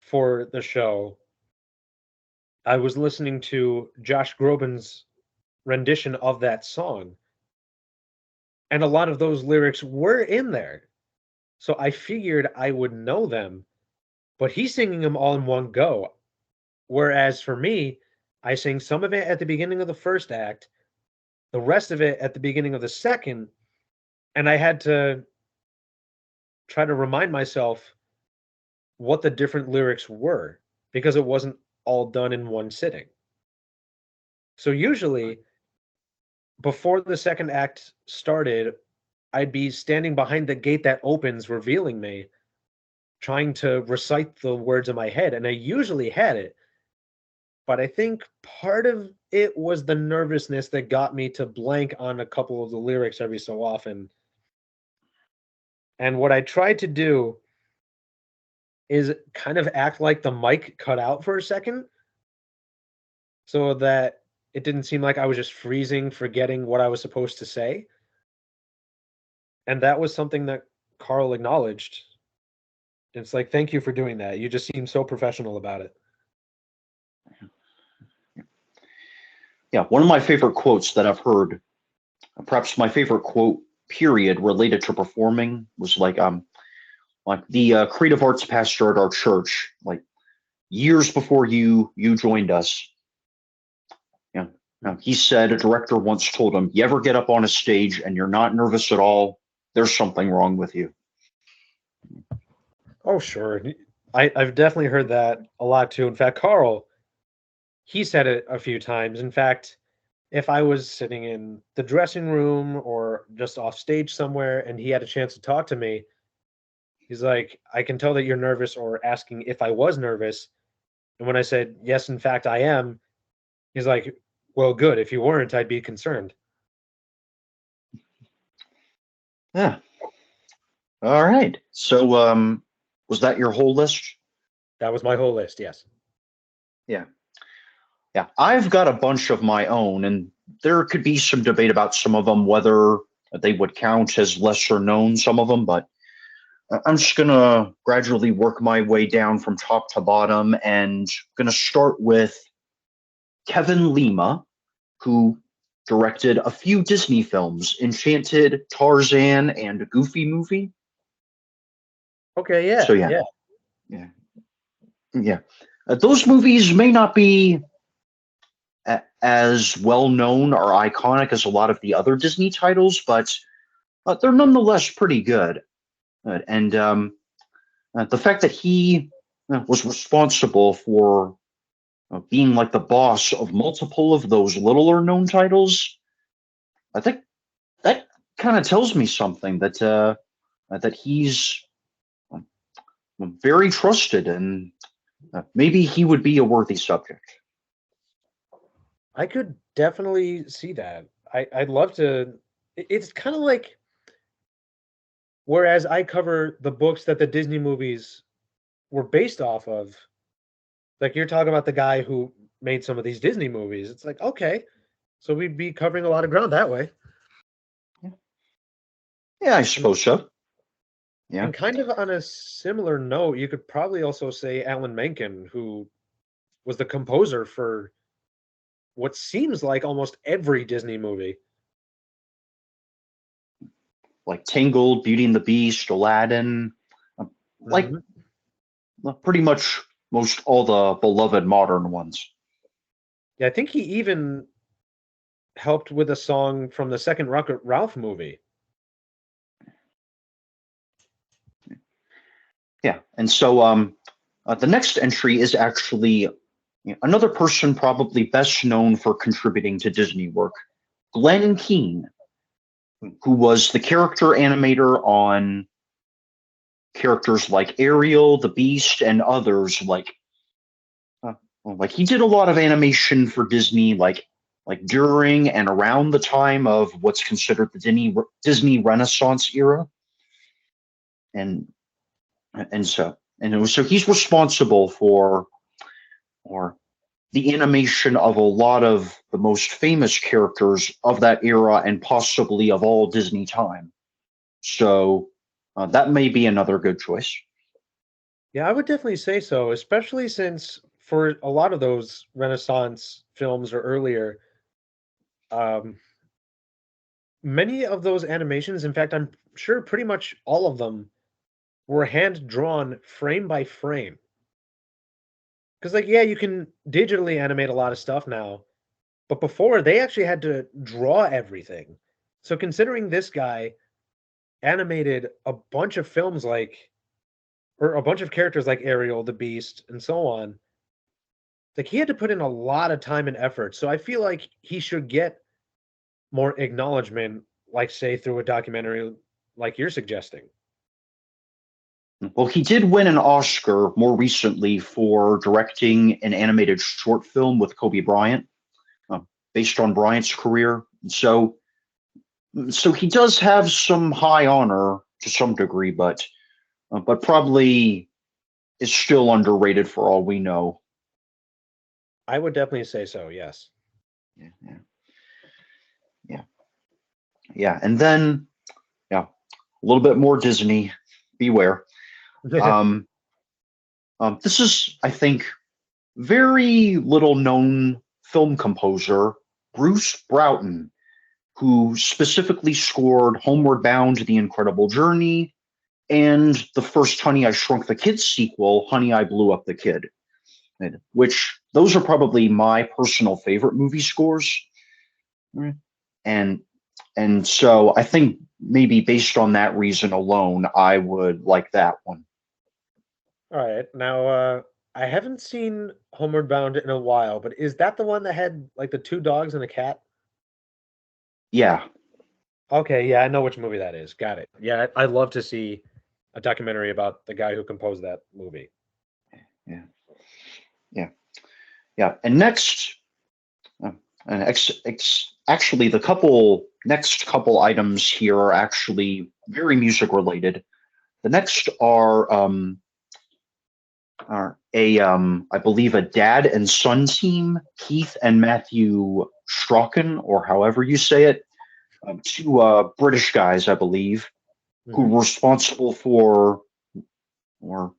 [SPEAKER 2] for the show, I was listening to Josh Groban's rendition of that song, and a lot of those lyrics were in there. So I figured I would know them, but he's singing them all in one go. Whereas for me, I sing some of it at the beginning of the first act, the rest of it at the beginning of the second, and I had to try to remind myself what the different lyrics were because it wasn't all done in one sitting. So usually before the second act started, I'd be standing behind the gate that opens, revealing me, trying to recite the words in my head. And I usually had it, but I think part of it was the nervousness that got me to blank on a couple of the lyrics every so often. And what I tried to do is kind of act like the mic cut out for a second so that it didn't seem like I was just freezing, forgetting what I was supposed to say. And that was something that Carl acknowledged. It's like, thank you for doing that. You just seem so professional about it.
[SPEAKER 1] Yeah, one of my favorite quotes that I've heard, perhaps my favorite quote period related to performing was like the creative arts pastor at our church, like years before you joined us. Yeah, he said a director once told him, "You ever get up on a stage and you're not nervous at all? There's something wrong with you."
[SPEAKER 2] Oh, sure. I've definitely heard that a lot too. In fact, Carl, he said it a few times. In fact, if I was sitting in the dressing room or just off stage somewhere and he had a chance to talk to me, he's like, I can tell that you're nervous, or asking if I was nervous. And when I said, yes, in fact, I am, he's like, well, good. If you weren't, I'd be concerned.
[SPEAKER 1] Yeah. All right. So, was that your whole list?
[SPEAKER 2] That was my whole list. Yes.
[SPEAKER 1] Yeah. Yeah. I've got a bunch of my own, and there could be some debate about some of them, whether they would count as lesser known, some of them, but I'm just going to gradually work my way down from top to bottom and going to start with Kevin Lima, who directed a few Disney films, Enchanted, Tarzan, and Goofy Movie.
[SPEAKER 2] Okay. Yeah.
[SPEAKER 1] So yeah,
[SPEAKER 2] Yeah.
[SPEAKER 1] yeah, yeah. Those movies may not be as well known or iconic as a lot of the other Disney titles, but they're nonetheless pretty good. And the fact that he was responsible for being like the boss of multiple of those littler known titles, I think that kind of tells me something that he's um, very trusted, and maybe he would be a worthy subject.
[SPEAKER 2] I could definitely see that. I'd love to. It's kind of like, whereas I cover the books that the Disney movies were based off of, like you're talking about the guy who made some of these Disney movies. It's like, okay, so we'd be covering a lot of ground that way.
[SPEAKER 1] Yeah, yeah, I
[SPEAKER 2] And,
[SPEAKER 1] suppose so. Yeah.
[SPEAKER 2] and kind of on a similar note, you could probably also say Alan Menken, who was the composer for what seems like almost every Disney movie.
[SPEAKER 1] Like Tangled, Beauty and the Beast, Aladdin, like
[SPEAKER 2] Mhm.
[SPEAKER 1] pretty much most all the beloved modern ones.
[SPEAKER 2] Yeah, I think he even helped with a song from the second Wreck-It Ralph movie.
[SPEAKER 1] Yeah, and so the next entry is actually another person probably best known for contributing to Disney work, Glenn Keane, who was the character animator on characters like Ariel, the Beast, and others uh, like he did a lot of animation for Disney, like during and around the time of what's considered the Disney Renaissance era, and so he's responsible for or the animation of a lot of the most famous characters of that era and possibly of all Disney time. So that may be another good choice.
[SPEAKER 2] Yeah, I would definitely say so, especially since for a lot of those Renaissance films or earlier, um, many of those animations, in fact, I'm sure pretty much all of them were hand drawn frame by frame. Because, like, yeah, you can digitally animate a lot of stuff now, but before they actually had to draw everything. So, considering this guy animated a bunch of films like, or a bunch of characters like Ariel, the Beast, and so on, like he had to put in a lot of time and effort. So I feel like he should get more acknowledgement, like say through a documentary like you're suggesting.
[SPEAKER 1] Well, he did win an Oscar more recently for directing an animated short film with Kobe Bryant, uh, based on Bryant's career. So he does have some high honor to some degree, but probably is still underrated for all we know.
[SPEAKER 2] I would definitely say so, yes.
[SPEAKER 1] Yeah, yeah, yeah, yeah. And then, yeah, a little bit more Disney. Beware. Um, this is, I think, very little known film composer Bruce Broughton, who specifically scored Homeward Bound: The Incredible Journey and the first Honey, I Shrunk the Kid sequel, Honey, I Blew Up the Kid, which those are probably my personal favorite movie scores. Right. And and so I think maybe based on that reason alone, I would like that one.
[SPEAKER 2] All right. Now I haven't seen Homeward Bound in a while, but is that the one that had like the two dogs and a cat?
[SPEAKER 1] Yeah,
[SPEAKER 2] Okay, yeah, I know which movie that is. Got it. Yeah, I'd love to see a documentary about the guy who composed that movie.
[SPEAKER 1] yeah, yeah, yeah. And next, uh, actually, the next couple items here are actually very music related. The next are I believe a dad and son team, Keith and Matthew Strachan, or however you say it, two British guys, I believe, who
[SPEAKER 2] Hmm.
[SPEAKER 1] were responsible for or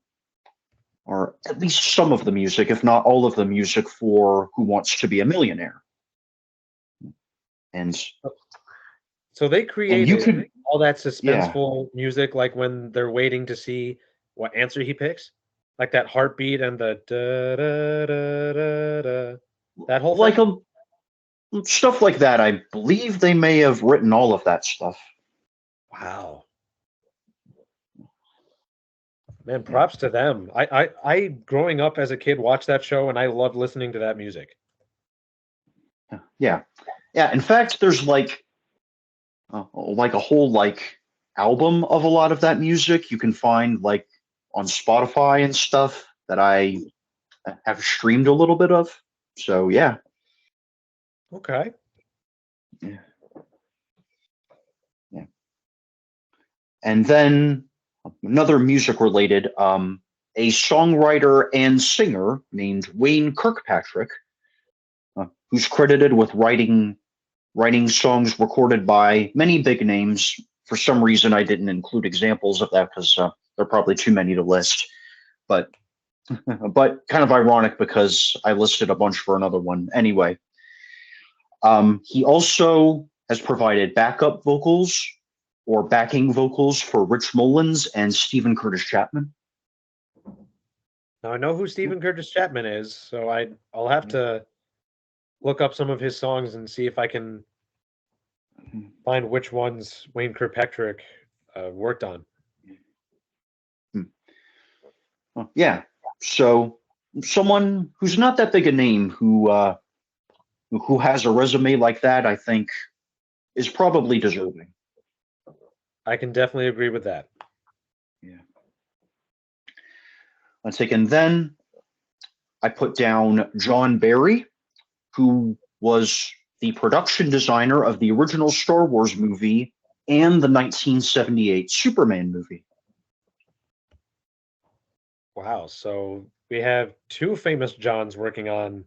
[SPEAKER 1] or at least some of the music, if not all of the music, for Who Wants to Be a Millionaire. And
[SPEAKER 2] So they
[SPEAKER 1] and you
[SPEAKER 2] created
[SPEAKER 1] could,
[SPEAKER 2] all that
[SPEAKER 1] yeah,
[SPEAKER 2] suspenseful music, like when they're waiting to see what answer he picks, like that heartbeat and the da da da da da, that whole
[SPEAKER 1] like
[SPEAKER 2] thing.
[SPEAKER 1] stuff like that. I believe they may have written all of that stuff.
[SPEAKER 2] Wow. Man,
[SPEAKER 1] Yeah,
[SPEAKER 2] props to them. I growing up as a kid watched that show and I loved listening to that music.
[SPEAKER 1] yeah, yeah. In fact, there's like a whole like album of a lot of that music you can find like on Spotify and stuff that I have streamed a little bit of. So yeah,
[SPEAKER 2] Okay.
[SPEAKER 1] yeah, yeah. And then another music related, a songwriter and singer named Wayne Kirkpatrick, who's credited with writing songs recorded by many big names. For some reason, I didn't include examples of that because there are probably too many to list. But but kind of ironic because I listed a bunch for another one anyway. He also has provided backup vocals or backing vocals for Rich Mullins and Stephen Curtis Chapman.
[SPEAKER 2] Now I know who
[SPEAKER 1] Yeah,
[SPEAKER 2] Stephen Curtis Chapman is, so I'll have
[SPEAKER 1] yeah.
[SPEAKER 2] to look up some of his songs and see if I can find which ones Wayne Kirkpatrick worked on.
[SPEAKER 1] Hmm. Yeah. So someone who's not that big a name who has a resume like that, I think, is probably deserving.
[SPEAKER 2] I can definitely agree with that.
[SPEAKER 1] Yeah. Let's take and then I put down John Barry, who was the production designer of the original Star Wars movie and the 1978 Superman movie.
[SPEAKER 2] Wow. So we have two famous Johns working on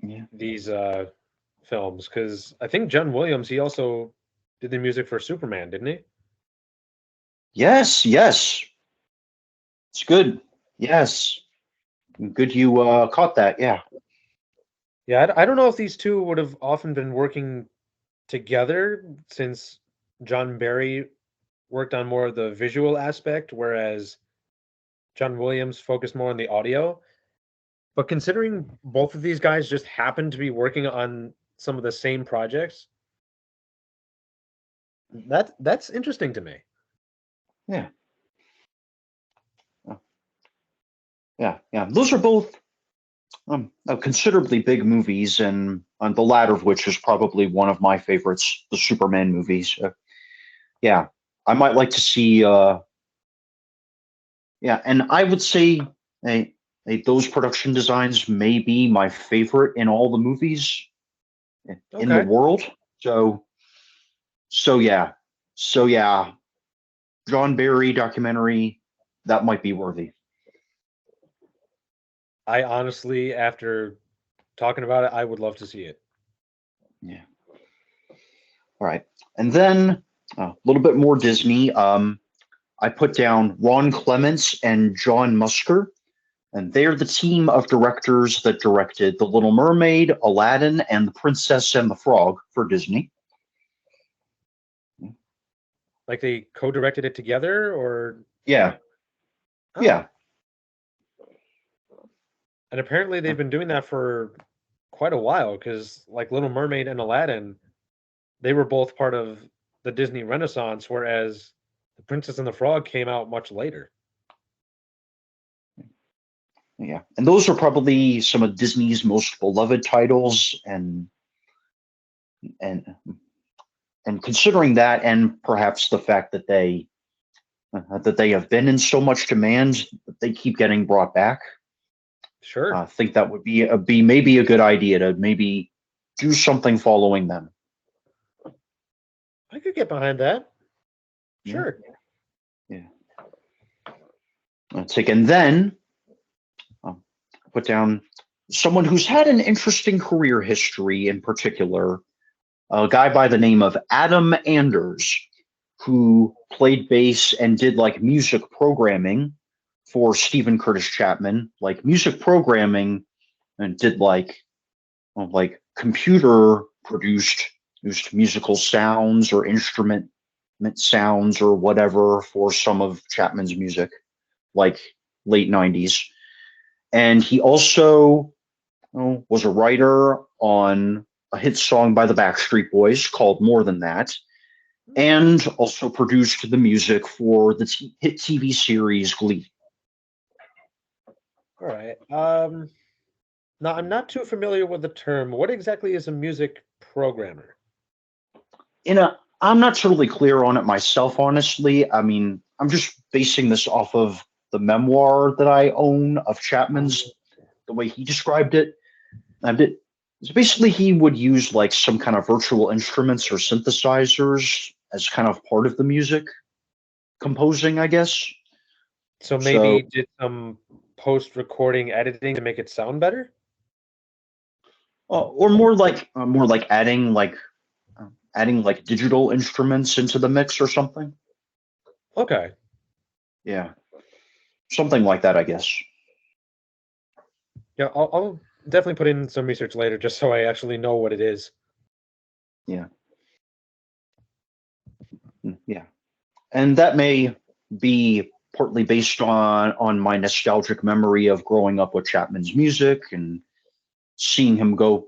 [SPEAKER 1] Yeah.
[SPEAKER 2] these films because I think John Williams, he also did the music for Superman, didn't he?
[SPEAKER 1] Yes, yes. It's good. Yes. Good you caught that. Yeah.
[SPEAKER 2] Yeah, I don't know if these two would have often been working together since John Barry worked on more of the visual aspect, whereas John Williams focused more on the audio. But considering both of these guys just happened to be working on some of the same projects, that's interesting to me.
[SPEAKER 1] Yeah. Yeah. Yeah. Yeah. Those are both considerably big movies, and the latter of which is probably one of my favorites, the Superman movies. Yeah. I might like to see yeah, and I would say eh, those production designs may be my favorite in all the movies in the
[SPEAKER 2] Okay.
[SPEAKER 1] world. So, so yeah, so yeah, John Barry documentary that might be worthy.
[SPEAKER 2] I honestly, after talking about it, I would love to see it.
[SPEAKER 1] Yeah. All right, and then a little bit more Disney. I put down Ron Clements and John Musker, and they're the team of directors that directed The Little Mermaid, Aladdin, and The Princess and the Frog for Disney.
[SPEAKER 2] Like they co-directed it together, or
[SPEAKER 1] Yeah,
[SPEAKER 2] oh,
[SPEAKER 1] yeah.
[SPEAKER 2] and apparently they've been doing that for quite a while because like Little Mermaid and Aladdin, they were both part of the Disney Renaissance, whereas The Princess and the Frog came out much later.
[SPEAKER 1] Yeah, and those are probably some of Disney's most beloved titles, and and considering that, and perhaps the fact that they have been in so much demand, that they keep getting brought back.
[SPEAKER 2] Sure,
[SPEAKER 1] I think that would be maybe a good idea to maybe do something following them.
[SPEAKER 2] I could get behind that.
[SPEAKER 1] Yeah,
[SPEAKER 2] Sure.
[SPEAKER 1] yeah. Let's take and then um, put down someone who's had an interesting career history in particular, a guy by the name of Adam Anders, who played bass and did like music programming for Stephen Curtis Chapman, like music programming, and did like computer produced musical sounds or instrument sounds or whatever for some of Chapman's music, like late 90s. And he also was a writer on a hit song by the Backstreet Boys called More Than That. and also produced the music for the hit TV series Glee.
[SPEAKER 2] All right. Now I'm not too familiar with the term. What exactly is a music programmer?
[SPEAKER 1] I'm not totally clear on it myself, honestly. I mean, I'm just basing this off of the memoir that I own of Chapman's, the way he described it. And so basically, he would use like some kind of virtual instruments or synthesizers as kind of part of the music composing, I guess.
[SPEAKER 2] So
[SPEAKER 1] So,
[SPEAKER 2] maybe did some post-recording editing to make it sound better?
[SPEAKER 1] or more like adding like digital instruments into the mix or something.
[SPEAKER 2] Okay.
[SPEAKER 1] Yeah, something like that, I guess.
[SPEAKER 2] Yeah, I'll definitely put in some research later just so I actually know what it is.
[SPEAKER 1] Yeah. Yeah. And that may be partly based on my nostalgic memory of growing up with Chapman's music and seeing him go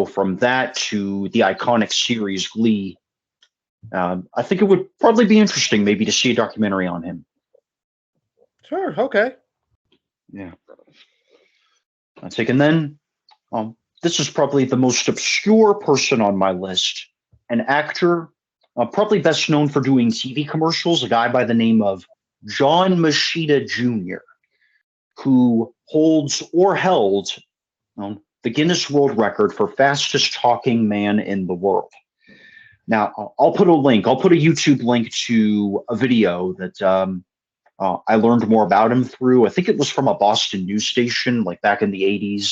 [SPEAKER 1] from that to the iconic series Glee. I think it would probably be interesting maybe to see a documentary on him.
[SPEAKER 2] Sure, okay.
[SPEAKER 1] Yeah. I think, and then this is probably the most obscure person on my list, an actor, probably best known for doing TV commercials, a guy by the name of John Moschitta Jr., who holds or held the Guinness World Record for fastest talking man in the world. Now, I'll put a link. I'll put a YouTube link to a video that I learned more about him through. I think it was from a Boston news station, like back in the '80s.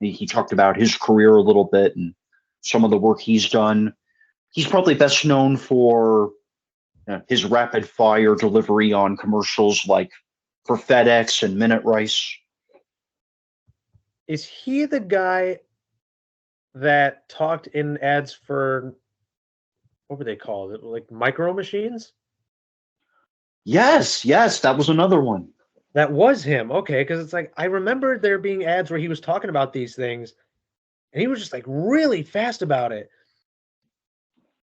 [SPEAKER 1] He talked about his career a little bit and some of the work he's done. He's probably best known for his rapid fire delivery on commercials like for FedEx and Minute Rice.
[SPEAKER 2] Is he the guy that talked in ads for what were they called? Like micro machines?
[SPEAKER 1] Yes, yes, that was another one.
[SPEAKER 2] That was him. Okay, because it's like I remember there being ads where he was talking about these things and he was just like really fast about it.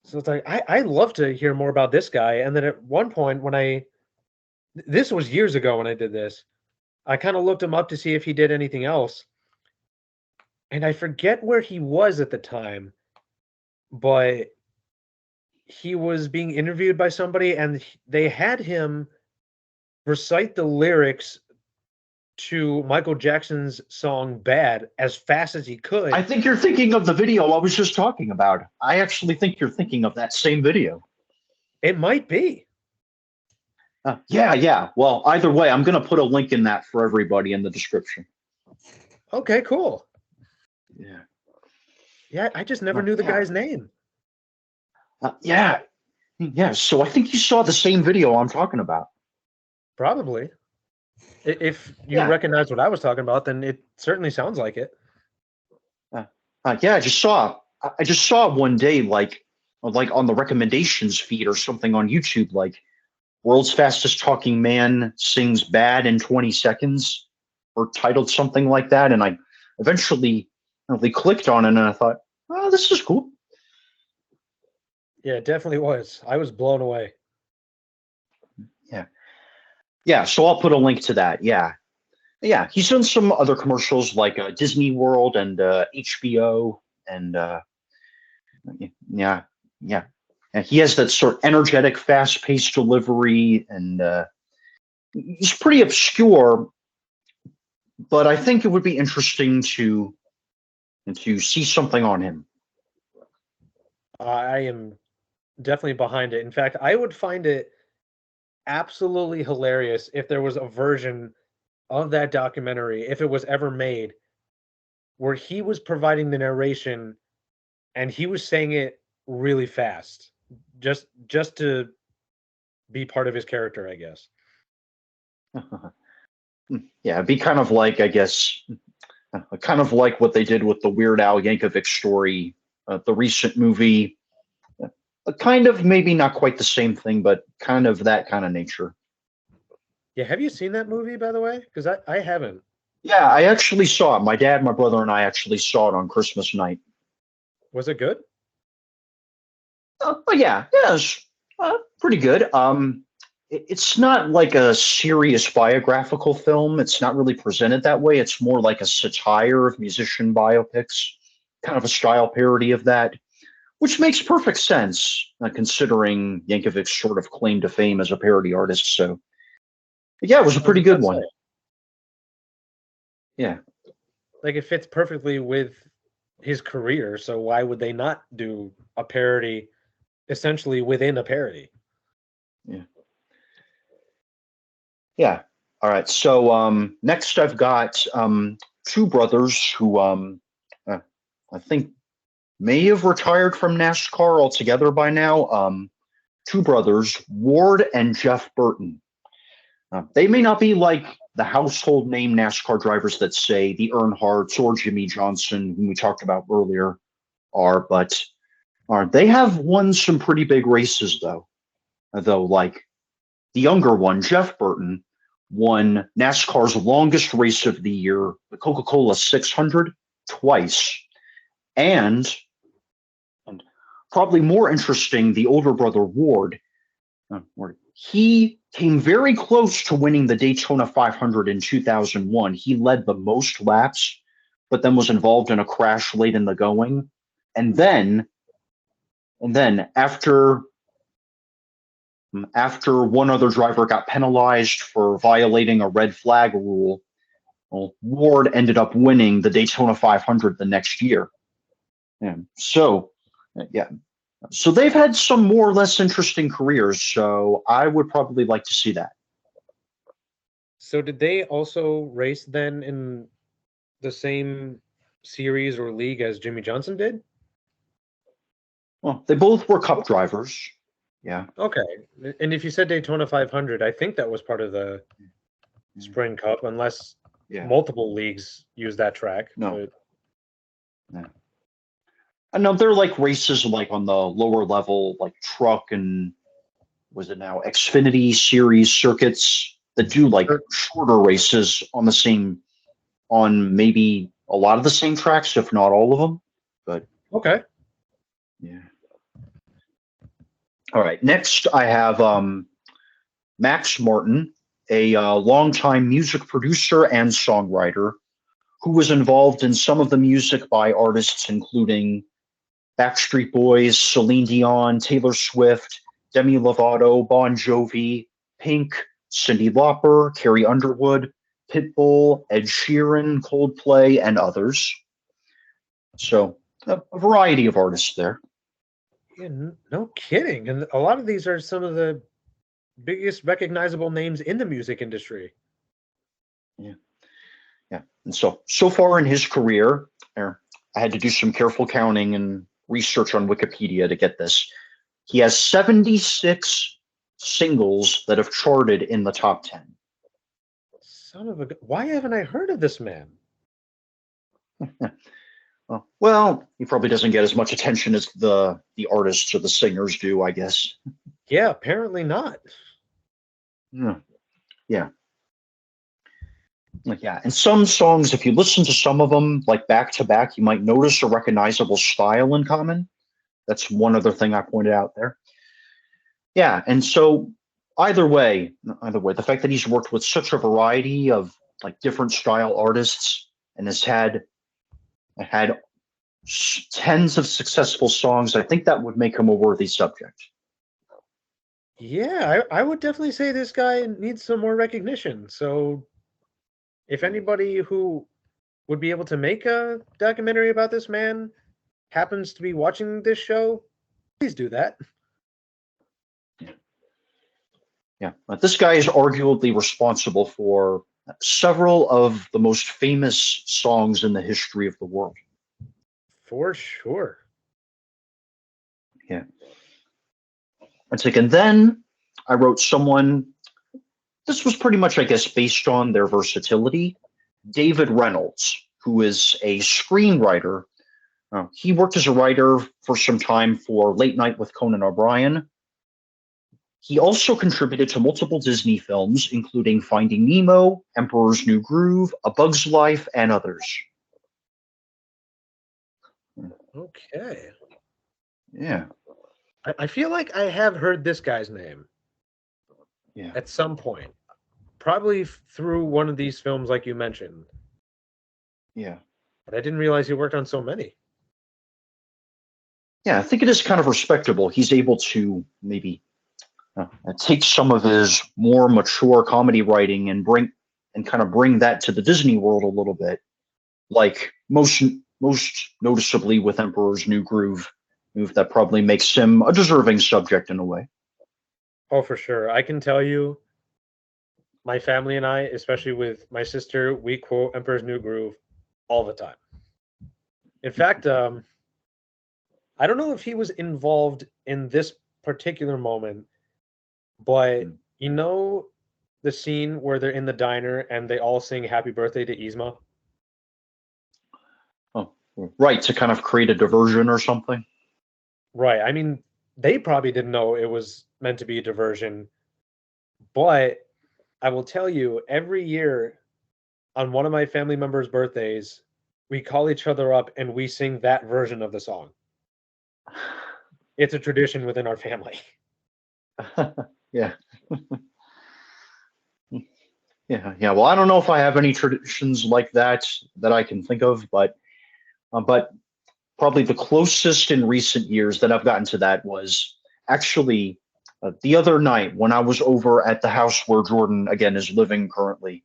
[SPEAKER 2] So it's like I love to hear more about this guy. And then at one point when this was years ago when I did this, I kind of looked him up to see if he did anything else. And I forget where he was at the time, but he was being interviewed by somebody and they had him recite the lyrics to Michael Jackson's song Bad as fast as he could.
[SPEAKER 1] I think you're thinking of the video I was just talking about. I actually think you're thinking of that same video.
[SPEAKER 2] It might be.
[SPEAKER 1] Yeah, yeah. Well, either way, I'm going to put a link in that for everybody in the description.
[SPEAKER 2] Okay, cool.
[SPEAKER 1] Yeah.
[SPEAKER 2] Yeah, I just never knew the
[SPEAKER 1] Yeah.
[SPEAKER 2] guy's name.
[SPEAKER 1] Yeah. Yeah. So I think you saw the same video I'm talking about.
[SPEAKER 2] Probably. If you
[SPEAKER 1] Yeah.
[SPEAKER 2] recognize what I was talking about, then it certainly sounds like it.
[SPEAKER 1] Yeah, I just saw one day like on the recommendations feed or something on YouTube, like world's fastest talking man sings bad in 20 seconds or titled something like that. And I eventually clicked on it and I thought, oh, this is cool.
[SPEAKER 2] Yeah, it definitely was. I was blown away.
[SPEAKER 1] Yeah. Yeah. So I'll put a link to that. Yeah. Yeah. He's done some other commercials like Disney World and HBO. And yeah. Yeah. And he has that sort of energetic, fast paced delivery. And he's pretty obscure, but I think it would be interesting to see something on him.
[SPEAKER 2] I am definitely behind it. In fact, I would find it absolutely hilarious if there was a version of that documentary, if it was ever made, where he was providing the narration and he was saying it really fast, just to be part of his character, I guess.
[SPEAKER 1] Yeah, it'd be kind of like, I guess, kind of like what they did with the Weird Al Yankovic story, the recent movie. Kind of, maybe not quite the same thing, but kind of that kind of nature.
[SPEAKER 2] Yeah, have you seen that movie, by the way? Because I haven't.
[SPEAKER 1] Yeah, I actually saw it. My dad, my brother, and I actually saw it on Christmas night.
[SPEAKER 2] Was it good?
[SPEAKER 1] But yeah, it's pretty good. It's not like a serious biographical film. It's not really presented that way. It's more like a satire of musician biopics, kind of a style parody of that, which makes perfect sense considering Yankovic's sort of claim to fame as a parody artist. So yeah, it was a
[SPEAKER 2] I was
[SPEAKER 1] pretty
[SPEAKER 2] about
[SPEAKER 1] good
[SPEAKER 2] to say,
[SPEAKER 1] one. Yeah.
[SPEAKER 2] like it fits perfectly with his career, so why would they not do a parody essentially within a parody?
[SPEAKER 1] Yeah. Yeah. All right. So next I've got two brothers who uh, I think may have retired from NASCAR altogether by now. Two brothers, Ward and Jeff Burton. They may not be like the household name NASCAR drivers that say the Earnhardts or Jimmy Johnson, whom we talked about earlier, are, but they have won some pretty big races though. Though, like the younger one, Jeff Burton, won NASCAR's longest race of the year, the Coca-Cola 600, twice, and and probably more interesting, the older brother Ward, he came very close to winning the Daytona 500 in 2001. He led the most laps, but then was involved in a crash late in the going. And then, after one other driver got penalized for violating a red flag rule, well, Ward ended up winning the Daytona 500 the next year. Yeah. Yeah, so they've had some more or less interesting careers. So I would probably like to see that.
[SPEAKER 2] So did they also race then in the same series or league as Jimmy Johnson did?
[SPEAKER 1] Well, they both were Cup drivers. Yeah.
[SPEAKER 2] Okay. And if you said Daytona 500, I think that was part of the Spring Cup, unless
[SPEAKER 1] Yeah.
[SPEAKER 2] multiple leagues use that track.
[SPEAKER 1] No.
[SPEAKER 2] But
[SPEAKER 1] Yeah. I know they're like races like on the lower level, like truck and was it now Xfinity series circuits that do like
[SPEAKER 2] sure.
[SPEAKER 1] shorter races on the same on maybe a lot of the same tracks, if not all of them. But
[SPEAKER 2] Okay.
[SPEAKER 1] yeah. All right. Next, I have Max Martin, a longtime music producer and songwriter who was involved in some of the music by artists including Backstreet Boys, Celine Dion, Taylor Swift, Demi Lovato, Bon Jovi, Pink, Cyndi Lauper, Carrie Underwood, Pitbull, Ed Sheeran, Coldplay, and others. So a variety of artists there.
[SPEAKER 2] Yeah, no kidding. And a lot of these are some of the biggest recognizable names in the music industry.
[SPEAKER 1] Yeah, yeah. And so far in his career, I had to do some careful counting and research on Wikipedia to get this. He has 76 singles that have charted in the top 10.
[SPEAKER 2] Son of a why haven't I heard of this man?
[SPEAKER 1] Well, he probably doesn't get as much attention as the artists or the singers do, I guess.
[SPEAKER 2] Yeah, apparently not.
[SPEAKER 1] Yeah, yeah, yeah. And some songs, if you listen to some of them like back to back, you might notice a recognizable style in common. That's one other thing I pointed out there. Yeah, and so either way, the fact that he's worked with such a variety of like different style artists and has had tens of successful songs, I think that would make him a worthy subject.
[SPEAKER 2] Yeah, I would definitely say this guy needs some more recognition. So if anybody who would be able to make a documentary about this man happens to be watching this show, please do that.
[SPEAKER 1] Yeah, but this guy is arguably responsible for several of the most famous songs in the history of the world.
[SPEAKER 2] For sure.
[SPEAKER 1] Yeah. And then I wrote someone, this was pretty much, I guess, based on their versatility, David Reynolds, who is a screenwriter. He worked as a writer for some time for Late Night with Conan O'Brien. He also contributed to multiple Disney films, including Finding Nemo, Emperor's New Groove, A Bug's Life, and others.
[SPEAKER 2] Okay.
[SPEAKER 1] Yeah.
[SPEAKER 2] I feel like I have heard this guy's name
[SPEAKER 1] Yeah.
[SPEAKER 2] at some point, probably through one of these films, like you mentioned.
[SPEAKER 1] Yeah.
[SPEAKER 2] But I didn't realize he worked on so many.
[SPEAKER 1] Yeah, I think it is kind of respectable. He's able to maybe take some of his more mature comedy writing and kind of bring that to the Disney world a little bit, like most noticeably with Emperor's New Groove, move that probably makes him a deserving subject in a way.
[SPEAKER 2] Oh, for sure. I can tell you, my family and I, especially with my sister, we quote Emperor's New Groove all the time. In fact, I don't know if he was involved in this particular moment, but you know the scene where they're in the diner and they all sing "Happy Birthday" to Yzma?
[SPEAKER 1] Oh, right, to kind of create a diversion or something.
[SPEAKER 2] Right. I mean, they probably didn't know it was meant to be a diversion, but I will tell you, every year on one of my family members' birthdays, we call each other up and we sing that version of the song. It's a tradition within our family.
[SPEAKER 1] Yeah. Yeah. Well, I don't know if I have any traditions like that I can think of, but probably the closest in recent years that I've gotten to that was actually the other night when I was over at the house where Jordan again is living currently,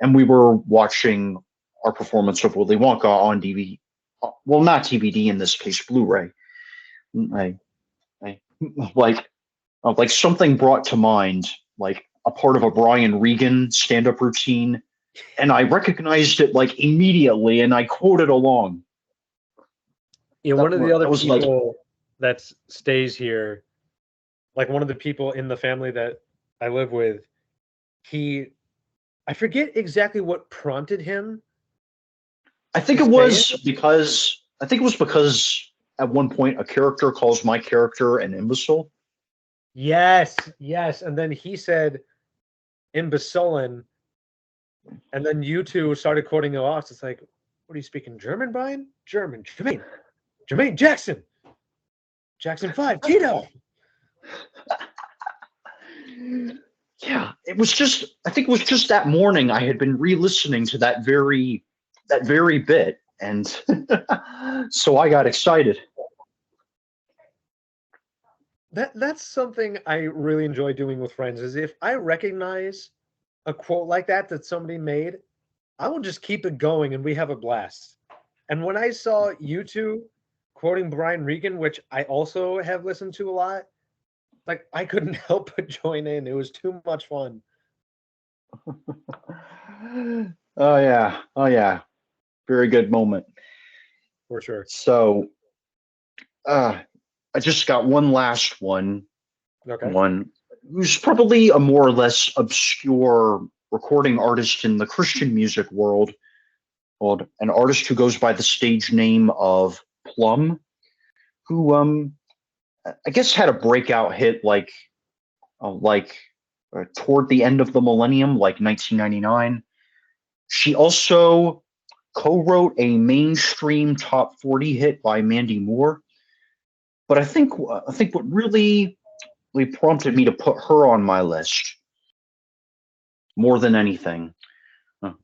[SPEAKER 1] and we were watching our performance of Willy Wonka on DVD. Well, not DVD in this case, Blu-ray. I, I like something brought to mind, like a part of a Brian Regan stand-up routine, and I recognized it like immediately, and I quoted along.
[SPEAKER 2] Yeah, one of the other
[SPEAKER 1] That was like,
[SPEAKER 2] people that stays here, like one of the people in the family that I live with, I forget exactly what prompted him
[SPEAKER 1] I think
[SPEAKER 2] to
[SPEAKER 1] it
[SPEAKER 2] say it.
[SPEAKER 1] was because at one point a character calls my character an imbecile.
[SPEAKER 2] Yes, yes. And then he said imbecilin, and then you two started quoting it off. It's like, what are you speaking German, Brian? German, Jermaine Jackson, Jackson 5, Tito.
[SPEAKER 1] Yeah, it was just I think it was just that morning I had been re-listening to that very bit, and so I got excited.
[SPEAKER 2] That's something I really enjoy doing with friends. Is if I recognize a quote like that somebody made, I will just keep it going and we have a blast. And when I saw you two quoting Brian Regan, which I also have listened to a lot, like I couldn't help but join in. It was too much fun.
[SPEAKER 1] Oh yeah, very good moment.
[SPEAKER 2] For sure.
[SPEAKER 1] So uh, I just got one last
[SPEAKER 2] Okay.
[SPEAKER 1] one who's probably a more or less obscure recording artist in the Christian music world, called an artist who goes by the stage name of Plum, who I guess had a breakout hit toward the end of the millennium, like 1999. She also co-wrote a mainstream top 40 hit by Mandy Moore, but I think what really prompted me to put her on my list more than anything,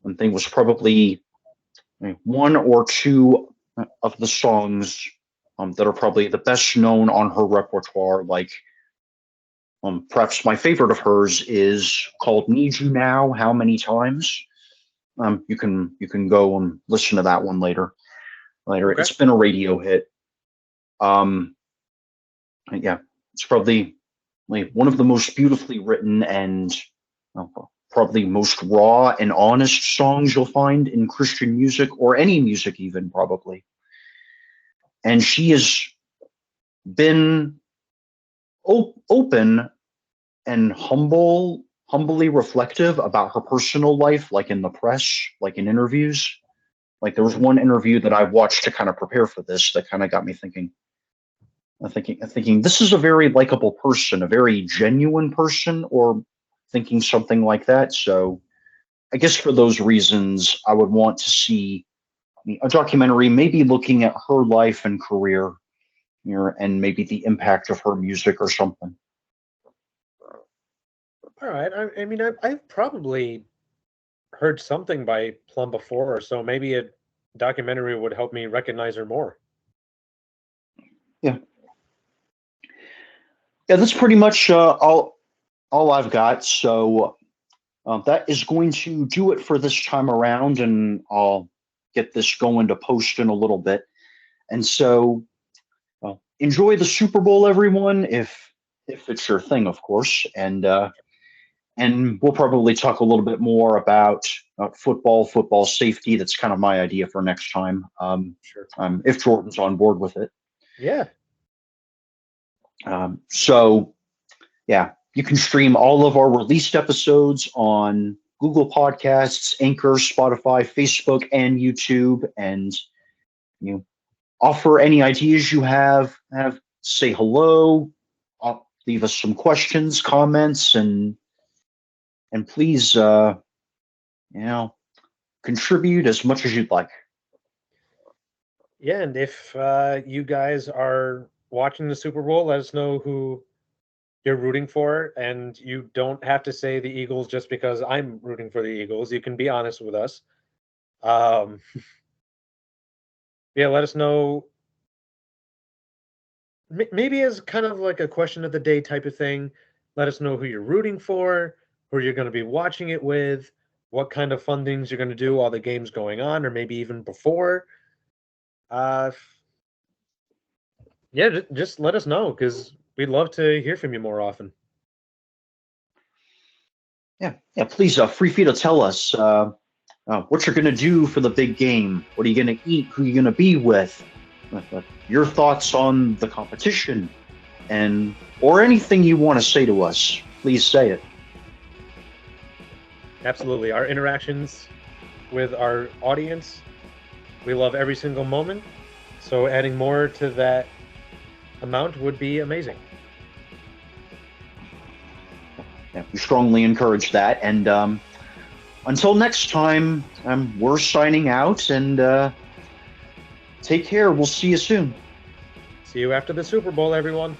[SPEAKER 1] one thing was probably one or two of the songs that are probably the best known on her repertoire. Like, perhaps my favorite of hers is called "Need You Now." How many times? You can go and listen to that one later. Later,
[SPEAKER 2] Okay.
[SPEAKER 1] it's been a radio hit. Um, yeah, it's probably like one of the most beautifully written and uh, probably most raw and honest songs you'll find in Christian music or any music, even probably. And she has been open and humbly reflective about her personal life, like in the press, like in interviews. Like there was one interview that I watched to kind of prepare for this that kind of got me thinking. Thinking this is a very likable person, a very genuine person, or thinking something like that. So I guess for those reasons, I would want to see a documentary, maybe looking at her life and career, and maybe the impact of her music or something.
[SPEAKER 2] All right. I mean, I've probably heard something by Plum before, so maybe a documentary would help me recognize her more.
[SPEAKER 1] Yeah, yeah, that's pretty much all I've got. So that is going to do it for this time around, and I'll get this going to post in a little bit. And so, enjoy the Super Bowl, everyone, if it's your thing, of course. And we'll probably talk a little bit more about football safety. That's kind of my idea for next time.
[SPEAKER 2] Sure.
[SPEAKER 1] If Jordan's on board with it.
[SPEAKER 2] Yeah.
[SPEAKER 1] So, yeah, you can stream all of our released episodes on Google Podcasts, Anchor, Spotify, Facebook, and YouTube. And you offer any ideas you have. Say hello. Leave us some questions, comments, and please, contribute as much as you'd like.
[SPEAKER 2] Yeah, and if you guys are watching the Super Bowl, let us know who you're rooting for, and you don't have to say the Eagles just because I'm rooting for the Eagles. You can be honest with us. Yeah, let us know. Maybe as kind of like a question of the day type of thing. Let us know who you're rooting for, who you're going to be watching it with, what kind of fun things you're going to do while the game's going on, or maybe even before. Uh, yeah, just let us know because we'd love to hear from you more often.
[SPEAKER 1] Yeah. Please, free to tell us what you're going to do for the big game. What are you going to eat? Who are you going to be with? Your thoughts on the competition, or anything you want to say to us. Please say it.
[SPEAKER 2] Absolutely. Our interactions with our audience, we love every single moment. So adding more to that amount would be amazing.
[SPEAKER 1] Yeah, we strongly encourage that. And until next time, we're signing out, and take care. We'll see you soon.
[SPEAKER 2] See you after the Super Bowl, everyone.